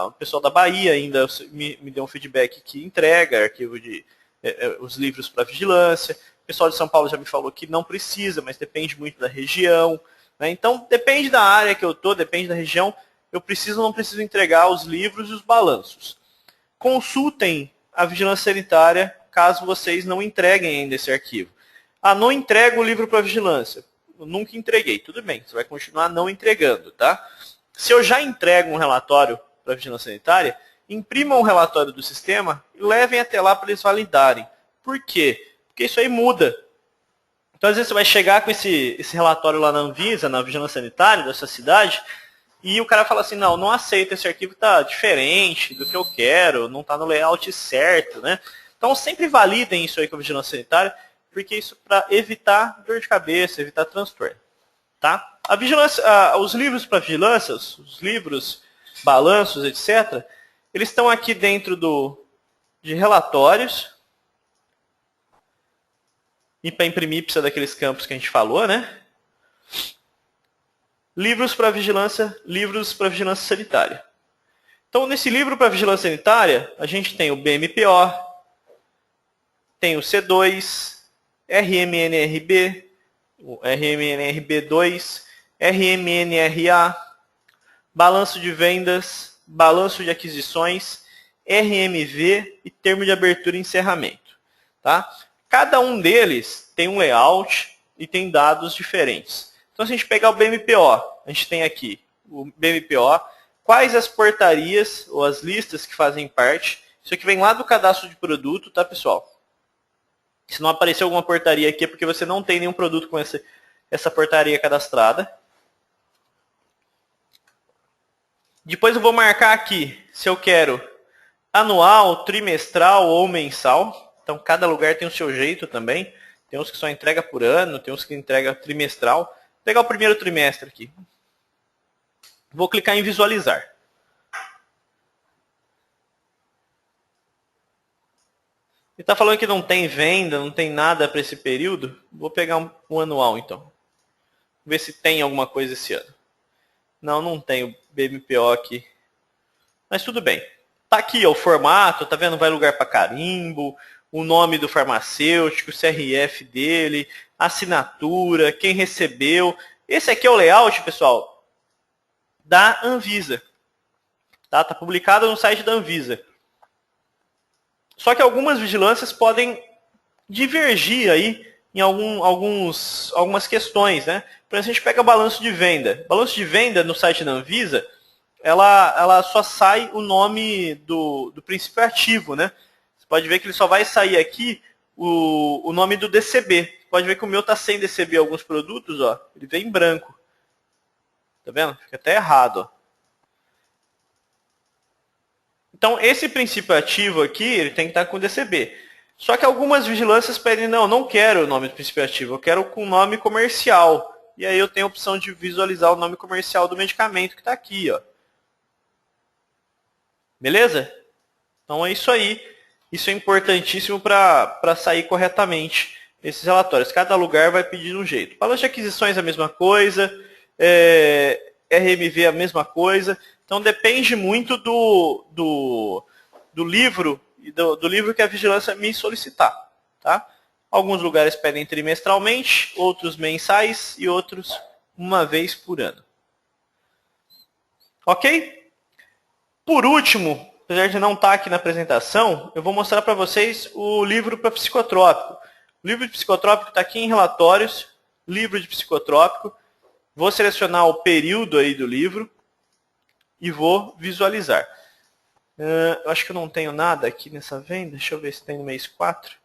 O pessoal da Bahia ainda me deu um feedback que entrega arquivo de os livros para vigilância. O pessoal de São Paulo já me falou que não precisa, mas depende muito da região. Né? Então, depende da área que eu estou, depende da região, eu preciso ou não preciso entregar os livros e os balanços. Consultem a vigilância sanitária caso vocês não entreguem ainda esse arquivo. Não entrego o livro para vigilância. Eu nunca entreguei. Tudo bem, você vai continuar não entregando. Tá? Se eu já entrego um relatório para vigilância sanitária, imprimam o relatório do sistema e levem até lá para eles validarem. Por quê? Porque isso aí muda. Então, às vezes, você vai chegar com esse relatório lá na Anvisa, na vigilância sanitária da sua cidade, e o cara fala assim, não aceito, esse arquivo está diferente do que eu quero, não está no layout certo. Né? Então, sempre validem isso aí com a vigilância sanitária, porque isso para evitar dor de cabeça, evitar transtorno. Tá? A vigilância, os livros para vigilância, os livros, balanços, etc., eles estão aqui dentro de relatórios. E para imprimir precisa daqueles campos que a gente falou, né? Livros para vigilância sanitária. Então, nesse livro para vigilância sanitária, a gente tem o BMPO, tem o C2, RMNRB, o RMNRB2, RMNRA, balanço de vendas, balanço de aquisições, RMV e termo de abertura e encerramento. Tá? Cada um deles tem um layout e tem dados diferentes. Então, se a gente pegar o BMPO, a gente tem aqui o BMPO, quais as portarias ou as listas que fazem parte. Isso aqui vem lá do cadastro de produto, tá, pessoal? Se não aparecer alguma portaria aqui é porque você não tem nenhum produto com essa portaria cadastrada. Depois eu vou marcar aqui se eu quero anual, trimestral ou mensal. Então, cada lugar tem o seu jeito também. Tem uns que só entrega por ano, tem uns que entrega trimestral. Vou pegar o primeiro trimestre aqui. Vou clicar em visualizar. Ele está falando que não tem venda, não tem nada para esse período. Vou pegar um anual, então. Ver se tem alguma coisa esse ano. Não tem o BMPO aqui. Mas tudo bem. Tá aqui ó, o formato, tá vendo? Vai lugar para carimbo, o nome do farmacêutico, o CRF dele, a assinatura, quem recebeu. Esse aqui é o layout, pessoal, da Anvisa. Tá publicado no site da Anvisa. Só que algumas vigilâncias podem divergir aí em algumas questões. Né? Por exemplo, a gente pega balanço de venda. Balanço de venda no site da Anvisa, ela só sai o nome do princípio ativo. Né? Você pode ver que ele só vai sair aqui o nome do DCB. Você pode ver que o meu está sem DCB alguns produtos, ó, ele vem em branco. Tá vendo? Fica até errado. Ó. Então, esse princípio ativo aqui, ele tem que estar com DCB. Só que algumas vigilâncias pedem, não quero o nome do princípio ativo, eu quero com nome comercial. E aí eu tenho a opção de visualizar o nome comercial do medicamento que está aqui. Ó. Beleza? Então é isso aí. Isso é importantíssimo para sair corretamente esses relatórios. Cada lugar vai pedir um jeito. Balanço de aquisições é a mesma coisa, RMV é a mesma coisa. Então depende muito do livro e do livro que a vigilância me solicitar. Tá? Alguns lugares pedem trimestralmente, outros mensais e outros uma vez por ano. Ok? Por último, apesar de não estar aqui na apresentação, eu vou mostrar para vocês o livro para psicotrópico. O livro de psicotrópico está aqui em relatórios, livro de psicotrópico. Vou selecionar o período aí do livro e vou visualizar. Eu acho que eu não tenho nada aqui nessa venda. Deixa eu ver se tem no mês 4.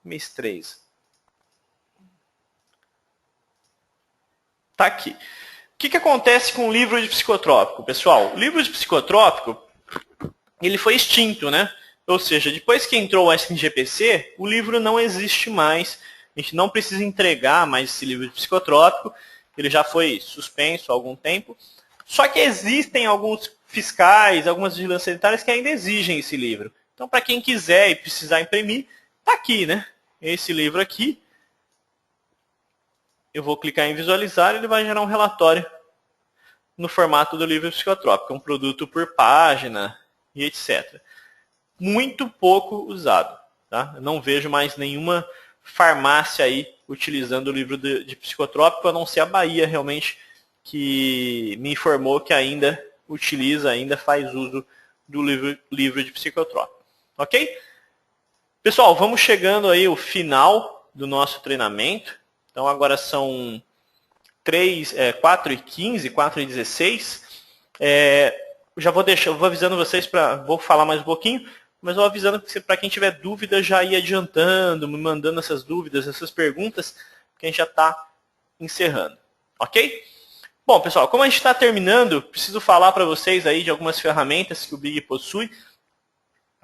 Mês 3. Está aqui. O que acontece com o livro de psicotrópico, pessoal? O livro de psicotrópico, ele foi extinto, né? Ou seja, depois que entrou o SNGPC, o livro não existe mais. A gente não precisa entregar mais esse livro de psicotrópico. Ele já foi suspenso há algum tempo. Só que existem alguns fiscais, algumas vigilâncias sanitárias que ainda exigem esse livro. Então, para quem quiser e precisar imprimir, está aqui, né? Esse livro aqui. Eu vou clicar em visualizar e ele vai gerar um relatório no formato do livro psicotrópico. Um produto por página e etc. Muito pouco usado. Tá? Eu não vejo mais nenhuma farmácia aí utilizando o livro de psicotrópico, a não ser a Bahia, realmente, que me informou que ainda utiliza, ainda faz uso do livro de psicotrópico. Ok? Pessoal, vamos chegando aí ao final do nosso treinamento. Então agora são 4h15, 4h16. Já vou avisando vocês, vou falar mais um pouquinho, mas vou avisando para quem tiver dúvida já ir adiantando, me mandando essas dúvidas, essas perguntas, que a gente já está encerrando. Ok? Bom, pessoal, como a gente está terminando, preciso falar para vocês aí de algumas ferramentas que o Big possui,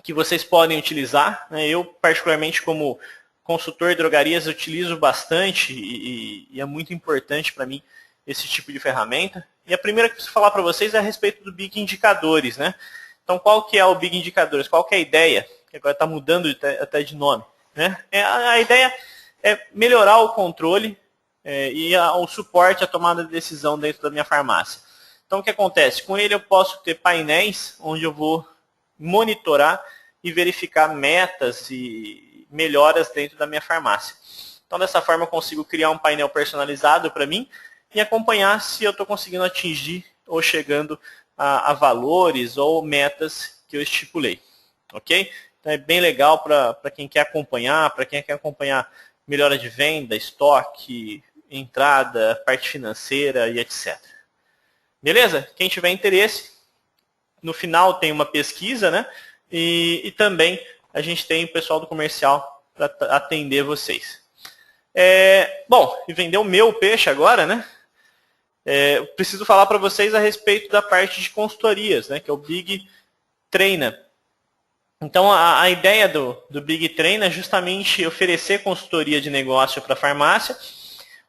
que vocês podem utilizar. Eu, particularmente, como consultor de drogarias, utilizo bastante e é muito importante para mim esse tipo de ferramenta. E a primeira que eu preciso falar para vocês é a respeito do Big Indicadores, né? Então, qual que é o Big Indicadores? Qual que é a ideia? Que agora está mudando até de nome, né? A ideia é melhorar o controle e o suporte à tomada de decisão dentro da minha farmácia. Então, o que acontece? Com ele eu posso ter painéis onde eu vou monitorar e verificar metas e melhoras dentro da minha farmácia. Então, dessa forma, eu consigo criar um painel personalizado para mim e acompanhar se eu estou conseguindo atingir ou chegando a valores ou metas que eu estipulei. Ok? Então, é bem legal para quem quer acompanhar, melhora de venda, estoque, entrada, parte financeira e etc. Beleza? Quem tiver interesse, no final tem uma pesquisa, né? E também a gente tem o pessoal do comercial para atender vocês. Bom, e vender o meu peixe agora, né? Eu preciso falar para vocês a respeito da parte de consultorias, né? Que é o Big Treina. Então, a ideia do Big Treina é justamente oferecer consultoria de negócio para a farmácia,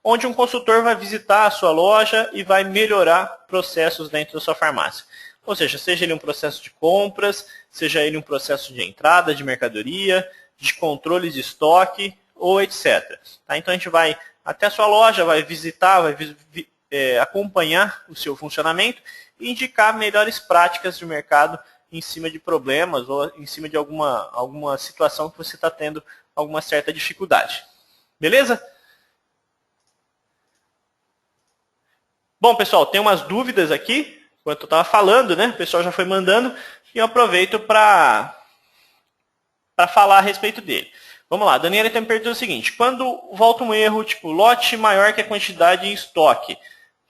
onde um consultor vai visitar a sua loja e vai melhorar processos dentro da sua farmácia. Ou seja ele um processo de compras, seja ele um processo de entrada de mercadoria, de controle de estoque ou etc. Tá? Então a gente vai até a sua loja, vai visitar, vai acompanhar o seu funcionamento e indicar melhores práticas de mercado em cima de problemas ou em cima de alguma situação que você está tendo alguma certa dificuldade. Beleza? Bom, pessoal, tem umas dúvidas aqui. Enquanto eu estava falando, né? O pessoal já foi mandando e eu aproveito para falar a respeito dele. Vamos lá, a Daniela está me perguntando o seguinte: quando volta um erro, tipo lote maior que a quantidade em estoque,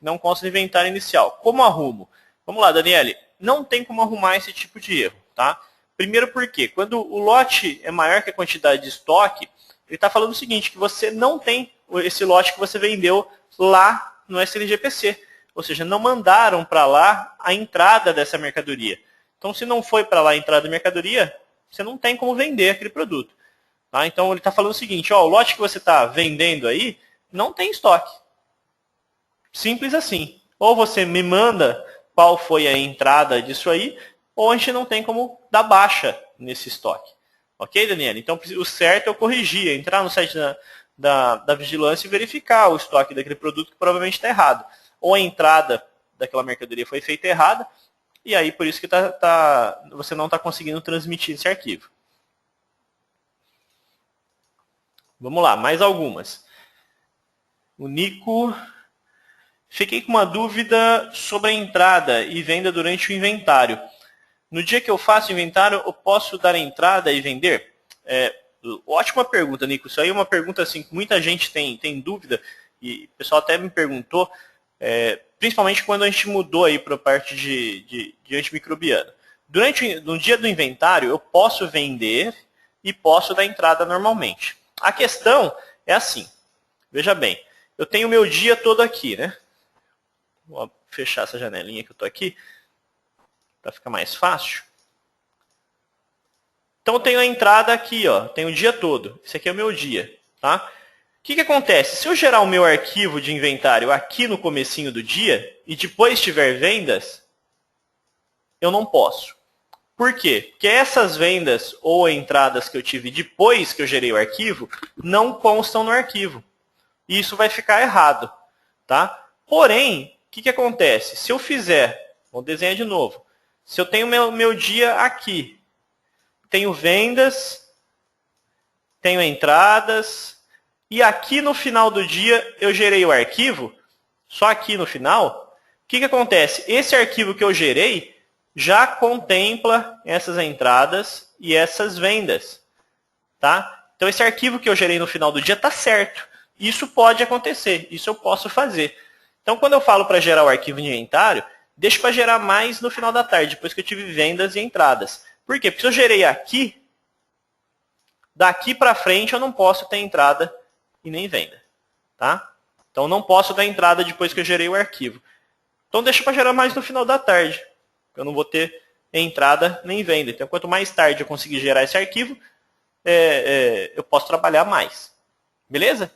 não consta no inventário inicial, como arrumo? Vamos lá, Daniela, não tem como arrumar esse tipo de erro, tá? Primeiro porque, quando o lote é maior que a quantidade de estoque, ele está falando o seguinte, que você não tem esse lote que você vendeu lá no SLGPC. Ou seja, não mandaram para lá a entrada dessa mercadoria. Então, se não foi para lá a entrada da mercadoria, você não tem como vender aquele produto. Tá? Então, ele está falando o seguinte, o lote que você está vendendo aí não tem estoque. Simples assim. Ou você me manda qual foi a entrada disso aí, ou a gente não tem como dar baixa nesse estoque. Ok, Daniela? Então, o certo é eu corrigir, entrar no site da vigilância e verificar o estoque daquele produto que provavelmente está errado. Ou a entrada daquela mercadoria foi feita errada, e aí por isso que você não está conseguindo transmitir esse arquivo. Vamos lá, mais algumas. O Nico... Fiquei com uma dúvida sobre a entrada e venda durante o inventário. No dia que eu faço o inventário, eu posso dar entrada e vender? Ótima pergunta, Nico. Isso aí é uma pergunta assim, que muita gente tem dúvida, e o pessoal até me perguntou, principalmente quando a gente mudou aí para a parte de antimicrobiano. No dia do inventário, eu posso vender e posso dar entrada normalmente. A questão é assim, veja bem, eu tenho o meu dia todo aqui, né? Vou fechar essa janelinha que eu estou aqui, para ficar mais fácil. Então eu tenho a entrada aqui, ó, tenho o dia todo. Esse aqui é o meu dia, tá? O que acontece? Se eu gerar o meu arquivo de inventário aqui no comecinho do dia e depois tiver vendas, eu não posso. Por quê? Porque essas vendas ou entradas que eu tive depois que eu gerei o arquivo não constam no arquivo. E isso vai ficar errado, tá? Porém, o que acontece? Se eu fizer, vou desenhar de novo. Se eu tenho meu dia aqui, tenho vendas, tenho entradas, e aqui no final do dia eu gerei o arquivo, só aqui no final, o que acontece? Esse arquivo que eu gerei já contempla essas entradas e essas vendas, tá? Então esse arquivo que eu gerei no final do dia está certo. Isso pode acontecer, isso eu posso fazer. Então, quando eu falo para gerar o arquivo de inventário, deixo para gerar mais no final da tarde, depois que eu tive vendas e entradas. Por quê? Porque se eu gerei aqui, daqui para frente eu não posso ter entrada e nem venda. Tá? Então, não posso dar entrada depois que eu gerei o arquivo. Então, deixa para gerar mais no final da tarde. Eu não vou ter entrada nem venda. Então, quanto mais tarde eu conseguir gerar esse arquivo, eu posso trabalhar mais. Beleza?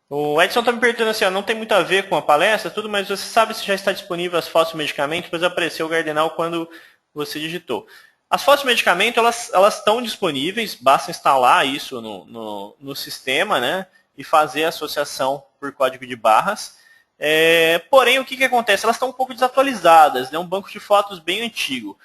O Edson está me perguntando assim, ó, não tem muito a ver com a palestra, tudo, mas você sabe se já está disponível as fotos de medicamento, pois apareceu o Gardenal quando você digitou. As fotos de medicamento, elas estão disponíveis, basta instalar isso no sistema, né, e fazer a associação por código de barras. Porém, o que acontece? Elas estão um pouco desatualizadas, né, um banco de fotos bem antigo.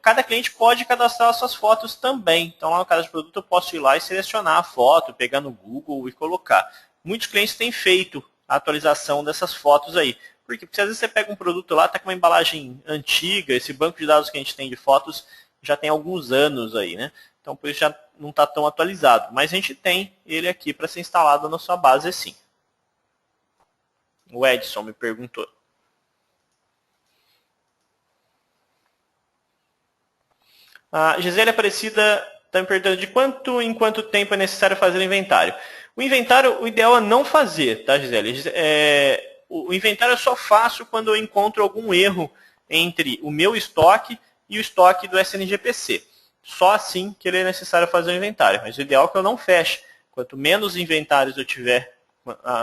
Cada cliente pode cadastrar as suas fotos também. Então, lá no caso de produto, eu posso ir lá e selecionar a foto, pegar no Google e colocar. Muitos clientes têm feito a atualização dessas fotos aí. Por quê? Porque às vezes você pega um produto lá, está com uma embalagem antiga, esse banco de dados que a gente tem de fotos já tem alguns anos aí, né? Então, por isso já não está tão atualizado. Mas a gente tem ele aqui para ser instalado na sua base, sim. O Edson me perguntou. A Gisele Aparecida está me perguntando de quanto em quanto tempo é necessário fazer o inventário. O inventário, o ideal é não fazer, tá, Gisele? O inventário eu só faço quando eu encontro algum erro entre o meu estoque e o estoque do SNGPC. Só assim que ele é necessário fazer o inventário. Mas o ideal é que eu não feche. Quanto menos inventários eu tiver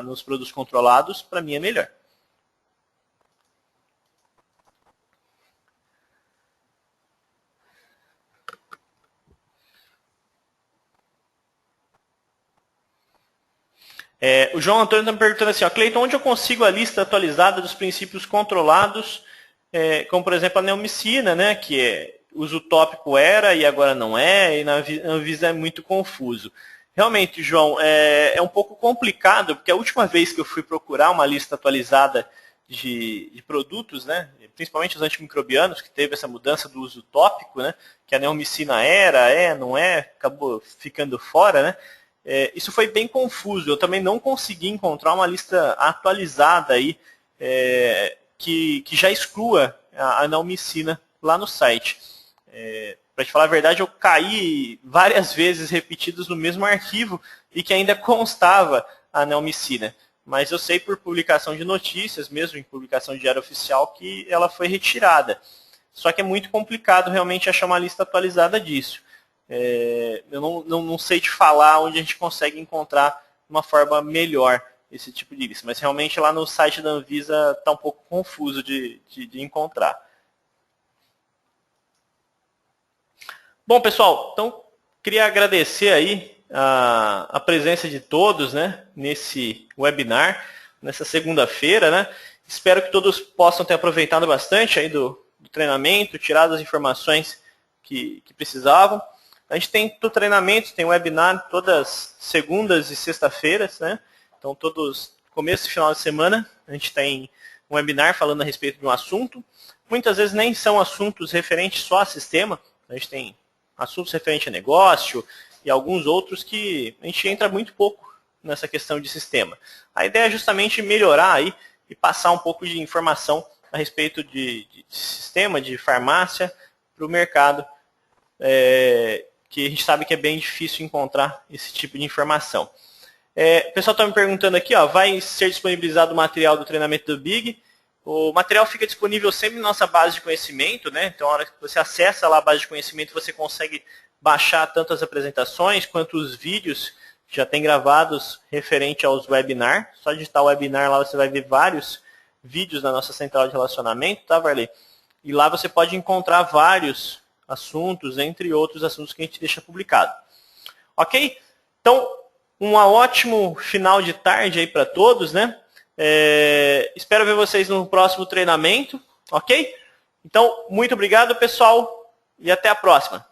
nos produtos controlados, para mim é melhor. O João Antônio está me perguntando assim, ó, Cleiton, onde eu consigo a lista atualizada dos princípios controlados, como por exemplo a neomicina, né, que uso tópico era e agora não é, e na Anvisa é muito confuso. Realmente, João, é um pouco complicado, porque a última vez que eu fui procurar uma lista atualizada de produtos, né, principalmente os antimicrobianos, que teve essa mudança do uso tópico, né, que a neomicina era, não é, acabou ficando fora, né, isso foi bem confuso. Eu também não consegui encontrar uma lista atualizada aí que já exclua a neomicina lá no site. Para te falar a verdade, eu caí várias vezes repetidas no mesmo arquivo e que ainda constava a neomicina. Mas eu sei por publicação de notícias, mesmo em publicação de diário oficial, que ela foi retirada. só que é muito complicado realmente achar uma lista atualizada disso. Eu não sei te falar onde a gente consegue encontrar uma forma melhor esse tipo de lista, mas realmente lá no site da Anvisa está um pouco confuso de encontrar. Bom, pessoal, então queria agradecer aí a presença de todos, né, nesse webinar, nessa segunda-feira, né? Espero que todos possam ter aproveitado bastante aí do treinamento, tirado as informações que precisavam. A gente tem treinamento, tem webinar todas segundas e sexta-feiras, né? Então, todos começo e final de semana, a gente tem um webinar falando a respeito de um assunto. Muitas vezes nem são assuntos referentes só a sistema, a gente tem assuntos referentes a negócio e alguns outros que a gente entra muito pouco nessa questão de sistema. A ideia é justamente melhorar aí e passar um pouco de informação a respeito de sistema, de farmácia para o mercado, que a gente sabe que é bem difícil encontrar esse tipo de informação. O pessoal está me perguntando aqui, ó, vai ser disponibilizado o material do treinamento do Big? O material fica disponível sempre na nossa base de conhecimento, né? Então, a hora que você acessa lá a base de conhecimento, você consegue baixar tanto as apresentações quanto os vídeos que já tem gravados referente aos webinars. Só digitar o webinar lá, você vai ver vários vídeos na nossa central de relacionamento, tá, Varley? E lá você pode encontrar vários assuntos, entre outros assuntos que a gente deixa publicado. Ok? Então, um ótimo final de tarde aí para todos, né? Espero ver vocês no próximo treinamento, ok? Então, muito obrigado, pessoal, e até a próxima.